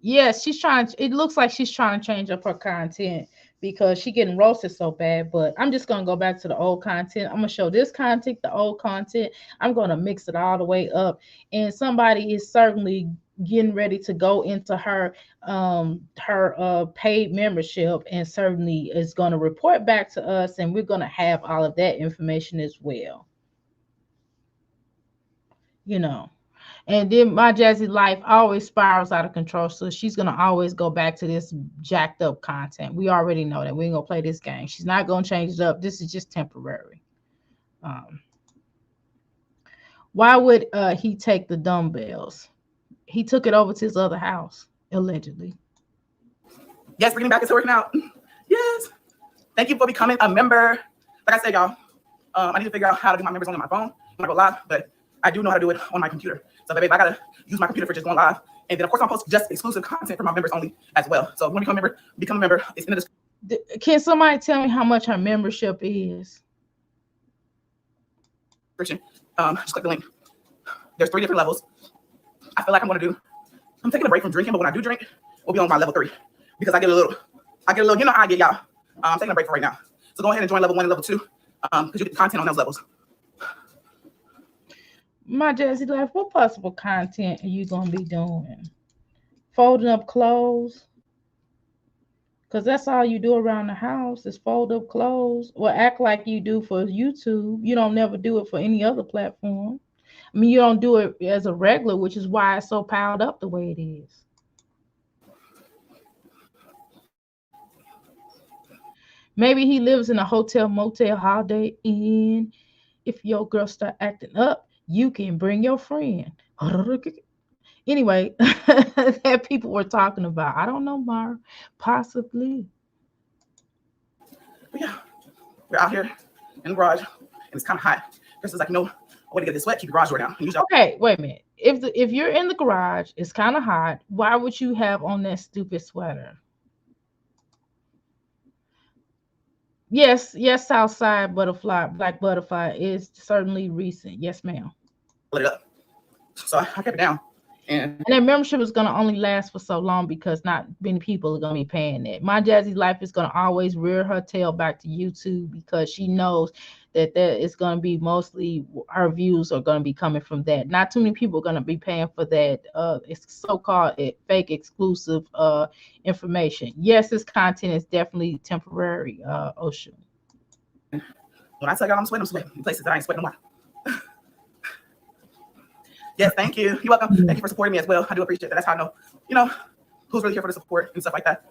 yes, she's trying it looks like she's trying to change up her content because she getting roasted so bad. But I'm just gonna go back to the old content. I'm gonna show this content, the old content. I'm gonna mix it all the way up. And somebody is certainly getting ready to go into her paid membership, and certainly is going to report back to us, and we're going to have all of that information as well, you know. And then my Jazzy life always spirals out of control. So she's gonna always go back to this jacked up content. We already know that. We ain't gonna play this game. She's not gonna change it up. This is just temporary. Um, why would he take the dumbbells? He took it over to his other house, allegedly. Yes, bringing back is working out. Yes. Thank you for becoming a member. Like I said, y'all, I need to figure out how to do my members only on my phone when I go live, but I do know how to do it on my computer. So baby, I gotta use my computer for just going live. And then of course I'm posting just exclusive content for my members only as well. So when you become a member, it's in the Can somebody tell me how much her membership is? description. Just click the link. There's 3 different levels. I feel like I'm taking a break from drinking, but when I do drink, we'll be on my level 3. Because I get a little, you know how I get, y'all. I'm taking a break for right now. So go ahead and join level 1 and level 2, because you get the content on those levels. My Jazzy life, what possible content are you gonna be doing? Folding up clothes? Because that's all you do around the house is fold up clothes. Or act like you do for YouTube. You don't never do it for any other platform. I mean, you don't do it as a regular, which is why it's so piled up the way it is. Maybe he lives in a hotel, motel, holiday inn. If your girl start acting up, you can bring your friend. Anyway, that people were talking about. I don't know, Mara. Possibly. But yeah, we're out here in the garage, and it's kind of hot. Chris is like, no way to get this wet. Keep the garage door down. Okay, wait a minute. If you're in the garage, it's kind of hot. Why would you have on that stupid sweater? Yes, Southside Butterfly, Black Butterfly is certainly recent. Yes, ma'am. Lit it up. So I kept it down. And And that membership is going to only last for so long because not many people are going to be paying it. My Jazzy Life is going to always rear her tail back to YouTube because she knows that there is going to be mostly her views are going to be coming from that. Not too many people are going to be paying for that. It's so-called fake exclusive information. Yes, this content is definitely temporary. Ocean. when I tell y'all I'm sweating in places that I ain't sweating no more. Yes, thank you. You're welcome. Thank you for supporting me as well. I do appreciate that. That's how I know, who's really here for the support and stuff like that.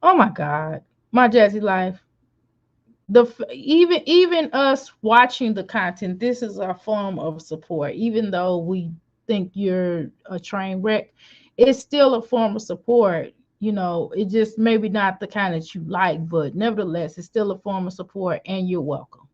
Oh my God, my Jazzy Life. Even us watching the content, this is a form of support. Even though we think you're a train wreck, it's still a form of support. It just maybe not the kind that you like, but nevertheless, it's still a form of support, and you're welcome.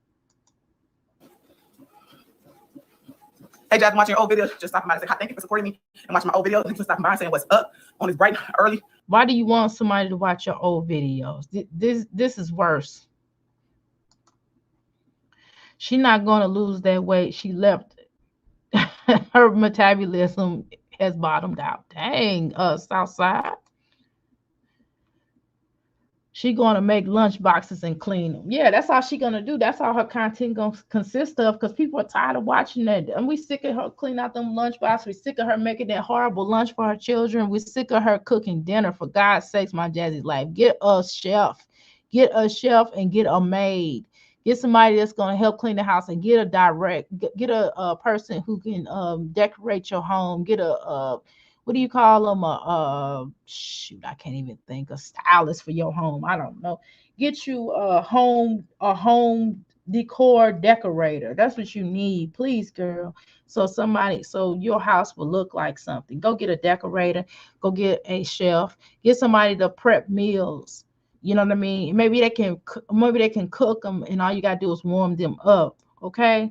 Hey, Jazz, I'm watching your old video. Just stopping by to say hi. Thank you for supporting me and watching my old video. Thank you for stopping by and saying what's up on this bright early. Why do you want somebody to watch your old videos? This is worse. She's not going to lose that weight. She left. Her metabolism has bottomed out. Dang, Southside. She gonna make lunch boxes and clean them. Yeah, that's all she gonna do. That's all her content gonna consist of. Because people are tired of watching that, and we sick of her clean out them lunch boxes. We sick of her making that horrible lunch for her children. We sick of her cooking dinner. For God's sakes, my Jazzy Life, get a chef, and get a maid. Get somebody that's gonna help clean the house and get get a person who can decorate your home. Get a what do you call them? Shoot, I can't even think. A stylist for your home. I don't know. Get you a home decor decorator. That's what you need, please, girl. So your house will look like something. Go get a decorator. Go get a chef. Get somebody to prep meals. You know what I mean? Maybe they can cook them, and all you gotta do is warm them up. Okay.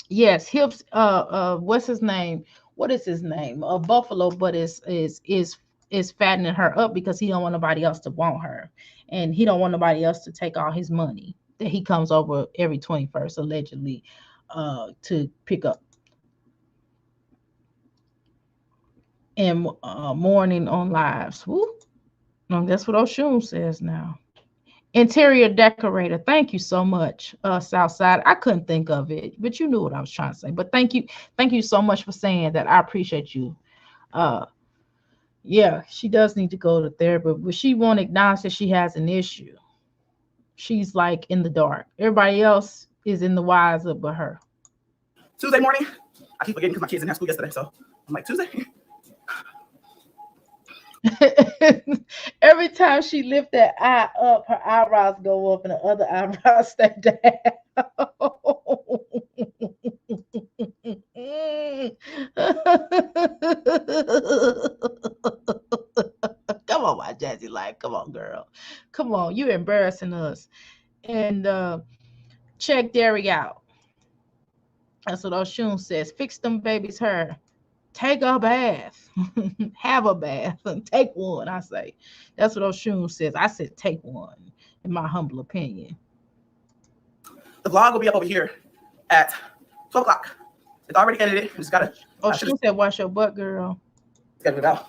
Yes, Hips. What's his name? What is his name? Buffalo, but is fattening her up because he don't want nobody else to want her, and he don't want nobody else to take all his money that he comes over every 21st allegedly, to pick up and mourning on lives. Woo. That's what Oshun says now. Interior decorator. Thank you so much, Southside. I couldn't think of it, but you knew what I was trying to say. But thank you so much for saying that. I appreciate you. Uh, yeah, she does need to go to therapy, but she won't acknowledge that she has an issue. She's like in the dark. Everybody else is in the wise up but her. Tuesday morning. I keep forgetting because my kids didn't have school yesterday, so I'm like, Tuesday? Every time she lift that eye up, her eyebrows go up and the other eyebrows stay down. Come on, my Jazzy Life. Come on, girl. Come on. You embarrassing us. And check Derry out. That's what Oshun says. Fix them babies' hair. Take a bath. Have a bath. Take one, I say. That's what Oshun says. I said take one, in my humble opinion. The vlog will be up over here at 12 o'clock. It's already edited. We just gotta. Oshun said wash your butt, girl. Schedule it out.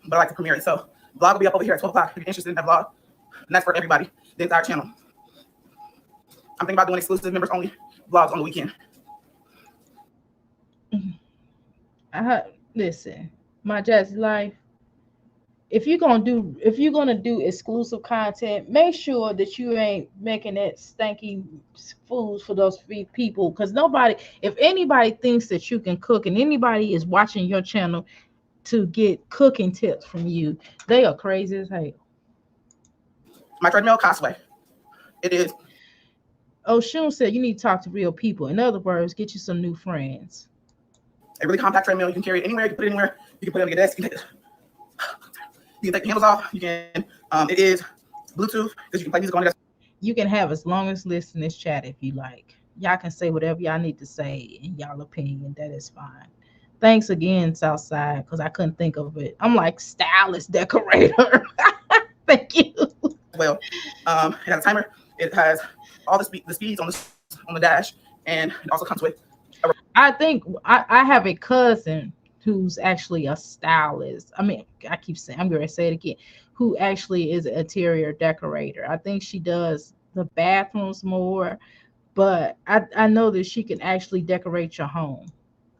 But I like to premiere it. So the vlog will be up over here at 12 o'clock if you're interested in that vlog. And that's for everybody, the entire channel. I'm thinking about doing exclusive members only vlogs on the weekend. Listen, my Jazzy Life. If you're gonna do exclusive content, make sure that you ain't making that stanky foods for those people. Because if anybody thinks that you can cook, and anybody is watching your channel to get cooking tips from you, they are crazy as hell. My treadmill cosplay. It is. Oshun said you need to talk to real people. In other words, get you some new friends. A really compact treadmill. You can carry it anywhere. You can put it anywhere. You can put it on your desk. You can take the handles off. You can. It is Bluetooth because you can play music on it. You can have as long as list in this chat if you like. Y'all can say whatever y'all need to say in y'all opinion. That is fine. Thanks again, Southside, because I couldn't think of it. I'm like stylist decorator. Thank you. Well, it has a timer. It has all the speeds on the dash, and it also comes with. I think I have a cousin who's actually a stylist. I mean, I keep saying, I'm going to say it again, who actually is an interior decorator. I think she does the bathrooms more, but I know that she can actually decorate your home.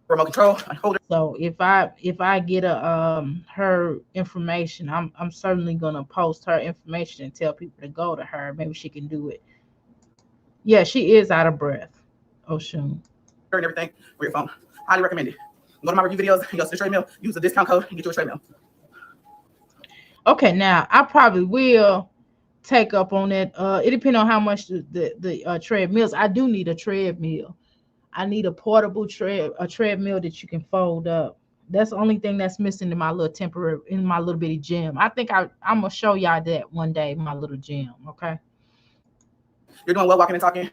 Remote control, holder. So if I get a her information, I'm certainly gonna post her information and tell people to go to her. Maybe she can do it. Yeah, she is out of breath. Oh shoot. And everything for your phone. Highly recommended. Go to my review videos, go to the treadmill, use the discount code, and get you a treadmill. Okay, now I probably will take up on that. It depends on how much the treadmills. I do need a treadmill. I need a portable a treadmill that you can fold up. That's the only thing that's missing in my little temporary in my little bitty gym. I think I'm gonna show y'all that one day, my little gym. Okay. You're doing well walking and talking.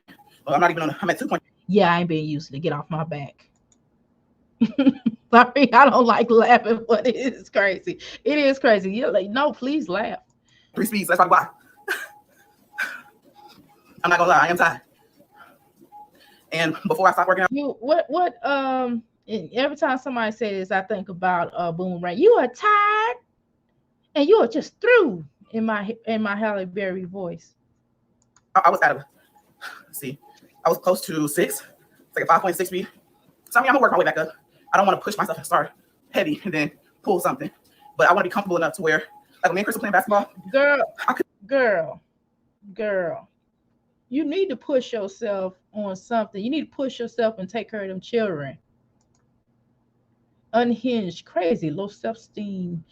Well, I'm not even on. I'm at 2 point. Yeah, I ain't being used to get off my back. Sorry, I don't like laughing, but it is crazy. It is crazy. You're like, no, please laugh. 3 speeds. That's probably why. I'm not gonna lie. I am tired. And before I stop working out, You and every time somebody says I think about Boomerang, you are tired and you are just through in my Halle Berry voice. I was at a. See, I was close to 6. It's like a 5.6 speed. So I mean, I'm gonna work my way back up. I don't want to push myself and start heavy and then pull something, but I want to be comfortable enough to where, like when me and Chris were playing basketball, Girl, you need to push yourself on something. You need to push yourself and take care of them children. Unhinged, crazy, low self-esteem,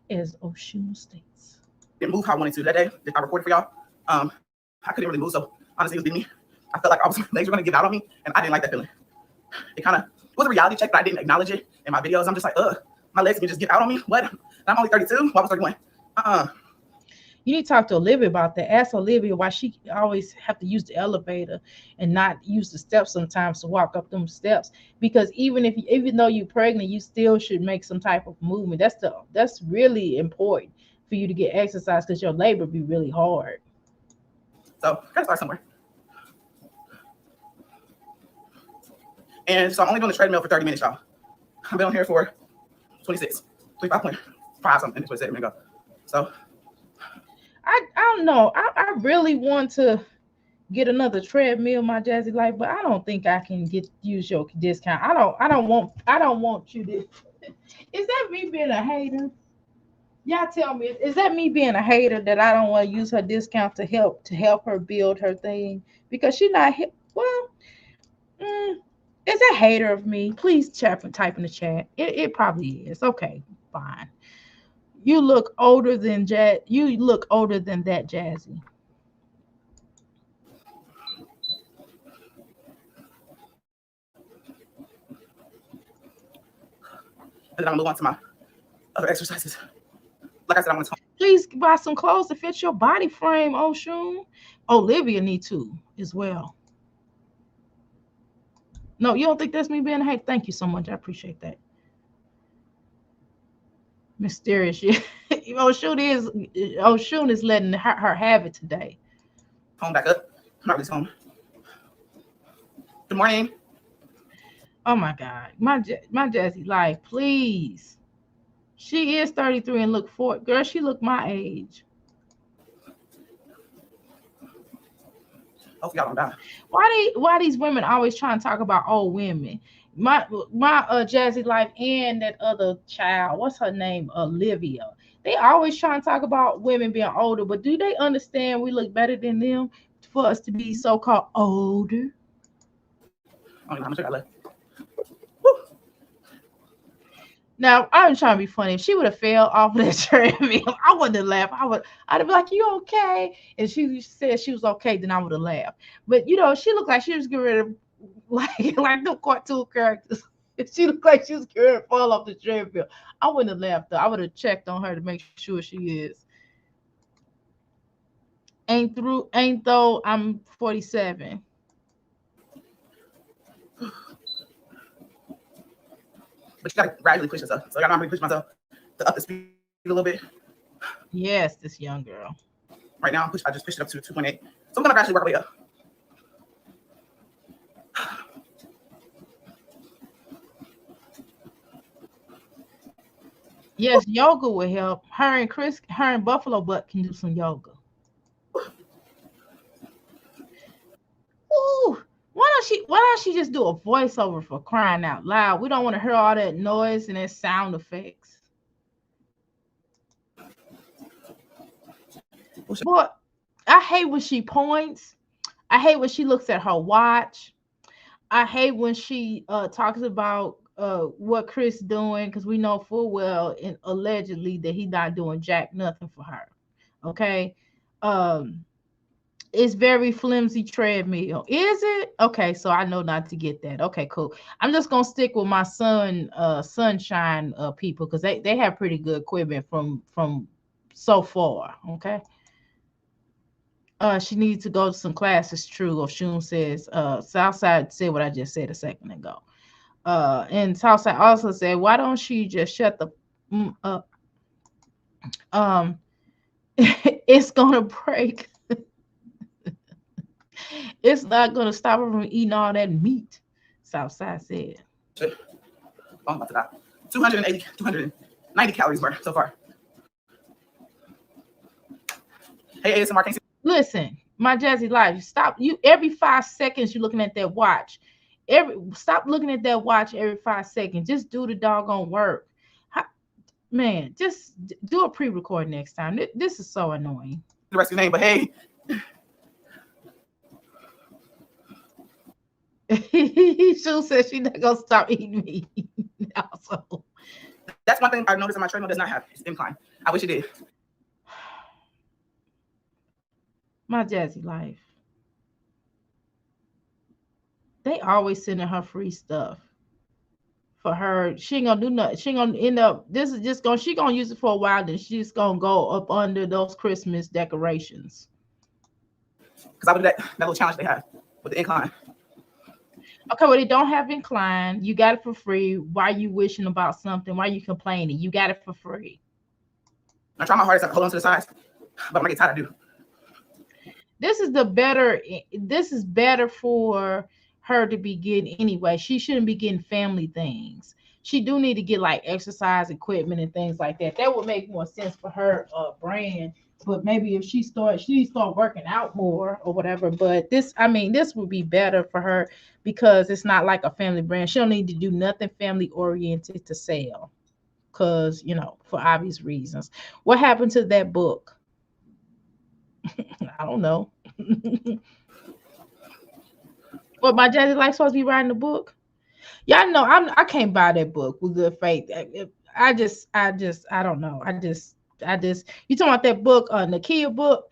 as Oshun states. didn't move how I wanted to that day that I recorded for y'all. I couldn't really move, so honestly, it was beating me. I felt like legs were gonna give out on me, and I didn't like that feeling. It was a reality check, but I didn't acknowledge it in my videos. I'm just like, my legs can just give out on me. What? And I'm only 32. Why was 31? You need to talk to Olivia about that. Ask Olivia why she always have to use the elevator and not use the steps sometimes to walk up them steps. Because even though you're pregnant, you still should make some type of movement. That's really important for you to get exercise because your labor be really hard. So gotta start somewhere. And so I'm only doing the treadmill for 30 minutes, y'all. I've been on here for 26, 25.5 something. That's what I said a minute ago. So I don't know. I really want to get another treadmill, my Jazzy life, but I don't think I can use your discount. I don't want you to. Is that me being a hater? Y'all tell me, is that me being a hater that I don't want to use her discount to help her build her thing? Because she's not well, is a hater of me? Please type in the chat. It probably is. Okay, fine. You look older than You look older than that, Jazzy. and then I'm gonna move on to my other exercises. Like I said, I'm gonna talk. Please buy some clothes to fit your body frame, Oshun. Olivia need to as well. No, you don't think that's me being a hater? Thank you so much. I appreciate that. Mysterious. Oshun is letting her have it today. Home back up. I'm not really home. Good morning. Oh my God, my Jazzy life, please. She is 33 and look 40. Girl, she look my age. Hopefully y'all don't die. Why these women always trying to talk about old women? My Jazzy life and that other child, what's her name? Olivia. They always trying to talk about women being older, but do they understand we look better than them for us to be so-called older? I don't know how much I got left. Now, I'm trying to be funny. If she would have fell off of that treadmill, I wouldn't have laughed. I'd have been like, "You okay?" And she said she was okay, then I would have laughed. But she looked like she was getting ready to, like the cartoon characters. She looked like she was getting ready to fall off the treadmill. I wouldn't have laughed though. I would have checked on her to make sure she is. Ain't though I'm 47. But you gotta gradually push yourself. So I gotta really push myself to up the speed a little bit. Yes, this young girl. Right now, I just pushed it up to 2.8. So I'm gonna gradually work my way up. Yes, yoga will help. Her and Buffalo Butt can do some yoga. Ooh, why don't she just do a voiceover for crying out loud? We don't want to hear all that noise and that sound effects. Boy, I hate when she points. I hate when she looks at her watch. I hate when she talks about what Chris doing because we know full well and allegedly that he not doing jack nothing for her. Okay. Um it's very flimsy treadmill. Is it? Okay, so I know not to get that. Okay, cool. I'm just gonna stick with my sunshine people because they have pretty good equipment from so far. Okay. She needs to go to some classes, true. Or Shun says, Southside said what I just said a second ago. And Southside also said, why don't she just shut the up? Um, it's gonna break. It's not gonna stop her from eating all that meat. Southside said. Shit. Oh, I'm about to die. 280, 290 calories burn so far. Hey, ASMR, can you see? Listen, my Jazzy life. Stop you every 5 seconds. You're looking at that watch. Stop looking at that watch every 5 seconds. Just do the doggone work. Man, just do a pre-record next time. This is so annoying. The rest of your name, but hey. She said she's not gonna stop eating meat. Also, That's one thing I've noticed on my treadmill does not have. It's incline. I wish it did. my Jazzy life. They always sending her free stuff for her. She ain't gonna do nothing. She ain't gonna end up. This is just gonna. She gonna use it for a while. Then she's gonna go up under those Christmas decorations. Because I would do that little challenge they have with the incline. Okay, well, they don't have incline. You got it for free. Why you wishing about something? Why you complaining? You got it for free. I try my hardest to hold on to the sides, but when I get tired, I do. This is better for her to be getting anyway. She shouldn't be getting family things. She do need to get like exercise equipment and things like that. That would make more sense for her brand. But maybe if she start working out more or whatever. But this would be better for her because it's not like a family brand. She don't need to do nothing family oriented to sell. Cause for obvious reasons. What happened to that book? I don't know. What my daddy like supposed to be writing the book? Y'all know I can't buy that book with good faith. I don't know. I just you talking about that book, Nakia book?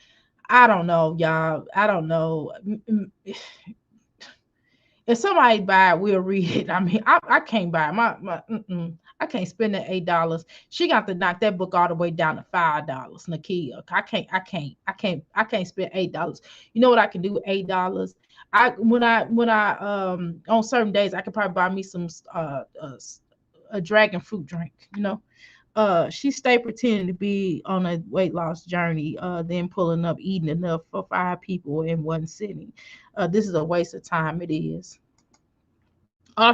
I don't know, y'all. I don't know. If somebody buy it, we'll read it. I mean, I can't buy it. I can't spend that $8. She got to knock that book all the way down to $5. Nakia, I can't spend $8. You know what I can do with $8? When I on certain days I could probably buy me some a dragon fruit drink. She stay pretending to be on a weight loss journey, then pulling up eating enough for 5 people in one sitting. This is a waste of time. It is.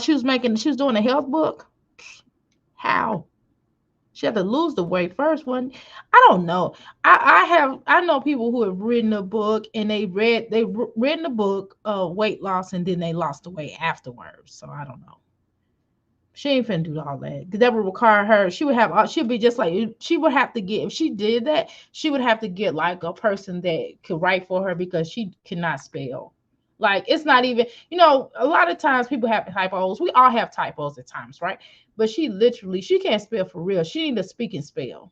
She was doing a health book. How? She had to lose the weight first one. I don't know. I know people who have written a book and written the book weight loss and then they lost the weight afterwards. So I don't know. She ain't finna do all that. That would require her. She'd be just like she would have to get if she did that. She would have to get like a person that could write for her because she cannot spell. Like it's not even. A lot of times people have typos. We all have typos at times, right? But she can't spell for real. She need to speak and spell.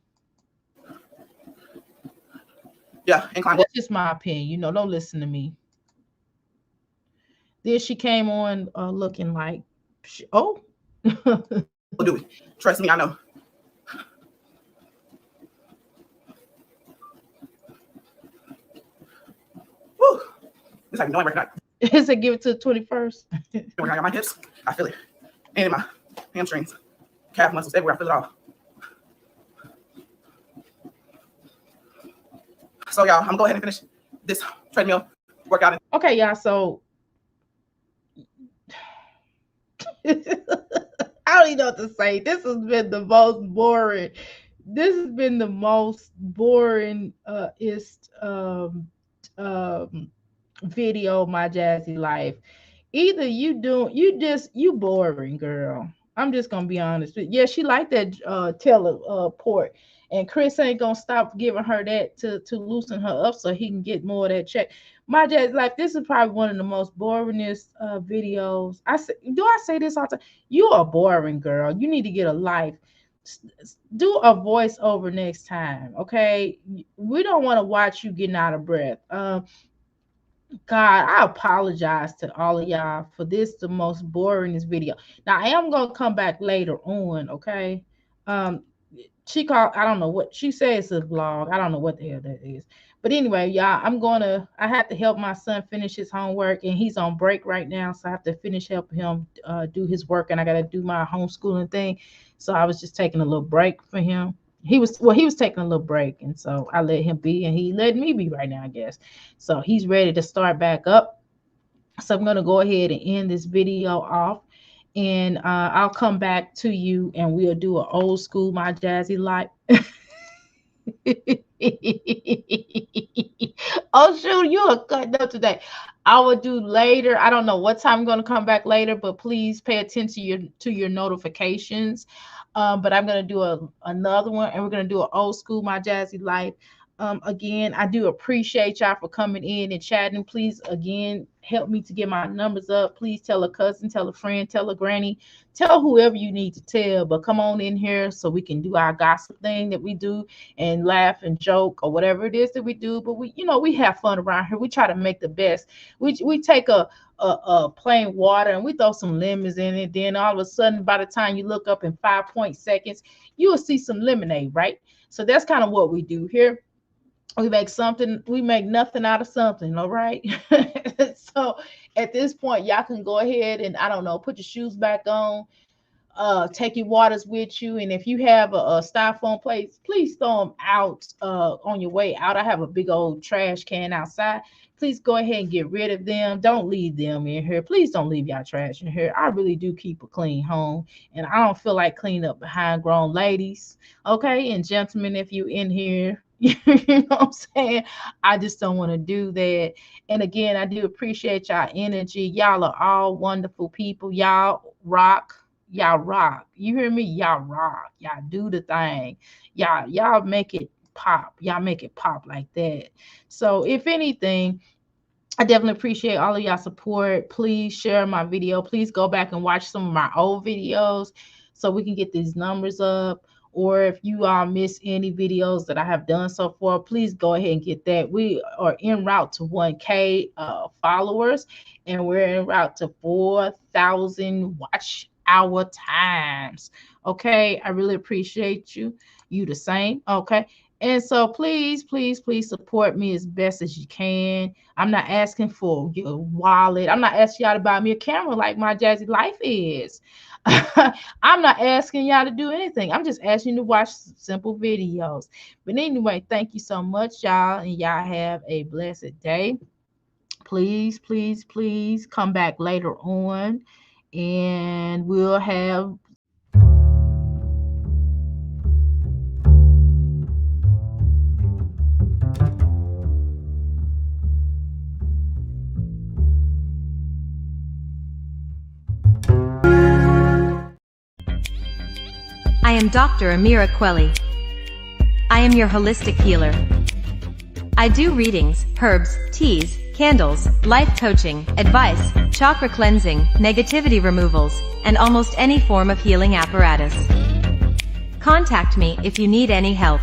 Yeah, incline. That's just my opinion. Don't listen to me. Then she came on looking like, oh. We'll do it. Trust me, I know. Woo! It's like no one working out. Is it give it to the 21st? Working out my hips, I feel it. And in my hamstrings, calf muscles, everywhere, I feel it all. So y'all, I'm gonna go ahead and finish this treadmill workout. Okay, y'all. So I don't even know what to say. This has been the most boring. This has been the most boring is um video of my Jazzy life. Either you boring, girl. I'm just gonna be honest with you. Yeah, she like that teleport. And Chris ain't gonna stop giving her that to loosen her up so he can get more of that check. My Jazzy life, this is probably one of the most boringest videos. Do I say this all the time? You are boring, girl. You need to get a life. Do a voiceover next time, okay? We don't want to watch you getting out of breath. God, I apologize to all of y'all for this, the most boringest video. Now I am gonna come back later on, okay? Um, she called, I don't know what she says, it's a vlog. I don't know what the hell that is. But anyway, y'all, I have to help my son finish his homework, and he's on break right now, so I have to finish helping him do his work, and I gotta do my homeschooling thing. So I was just taking a little break for him. He was taking a little break, and so I let him be, and he let me be right now, I guess. So he's ready to start back up. So I'm gonna go ahead and end this video off, and I'll come back to you, and we'll do an old school my Jazzy life. Oh shoot, you are cutting up today. I will do later. I don't know what time I'm going to come back later, but please pay attention to your notifications. But I'm going to do another one, and we're going to do an old school my Jazzy life. Again, I do appreciate y'all for coming in and chatting. Please, again, help me to get my numbers up. Please tell a cousin, tell a friend, tell a granny, tell whoever you need to tell. But come on in here so we can do our gossip thing that we do and laugh and joke or whatever it is that we do. But we have fun around here. We try to make the best. We take a plain water and we throw some lemons in it. Then all of a sudden, by the time you look up in 5 seconds, you will see some lemonade, right? So that's kind of what we do here. We make nothing out of something, all right? So at this point, y'all can go ahead and, I don't know, put your shoes back on, take your waters with you. And if you have a styrofoam plate, please throw them out on your way out. I have a big old trash can outside. Please go ahead and get rid of them. Don't leave them in here. Please don't leave y'all trash in here. I really do keep a clean home, and I don't feel like cleaning up behind grown ladies, okay? And gentlemen, if you in here, you know what I'm saying? I just don't want to do that. And again, I do appreciate y'all energy. Y'all are all wonderful people. Y'all rock. Y'all rock. You hear me? Y'all rock. Y'all do the thing. Y'all make it pop. Y'all make it pop like that. So if anything, I definitely appreciate all of y'all support. Please share my video. Please go back and watch some of my old videos so we can get these numbers up. Or if you all miss any videos that I have done so far, please go ahead and get that. We are en route to 1K followers, and we're en route to 4,000 watch hour times. Okay, I really appreciate you. You the same. Okay. And so please, please, please support me as best as you can. I'm not asking for your wallet. I'm not asking y'all to buy me a camera like my Jazzy life is. I'm not asking y'all to do anything. I'm just asking you to watch simple videos. But anyway, thank you so much, y'all. And y'all have a blessed day. Please, please, please come back later on, and we'll have I am Dr. Amira Quelli. I am your holistic healer. I do readings, herbs, teas, candles, life coaching, advice, chakra cleansing, negativity removals, and almost any form of healing apparatus. Contact me if you need any help.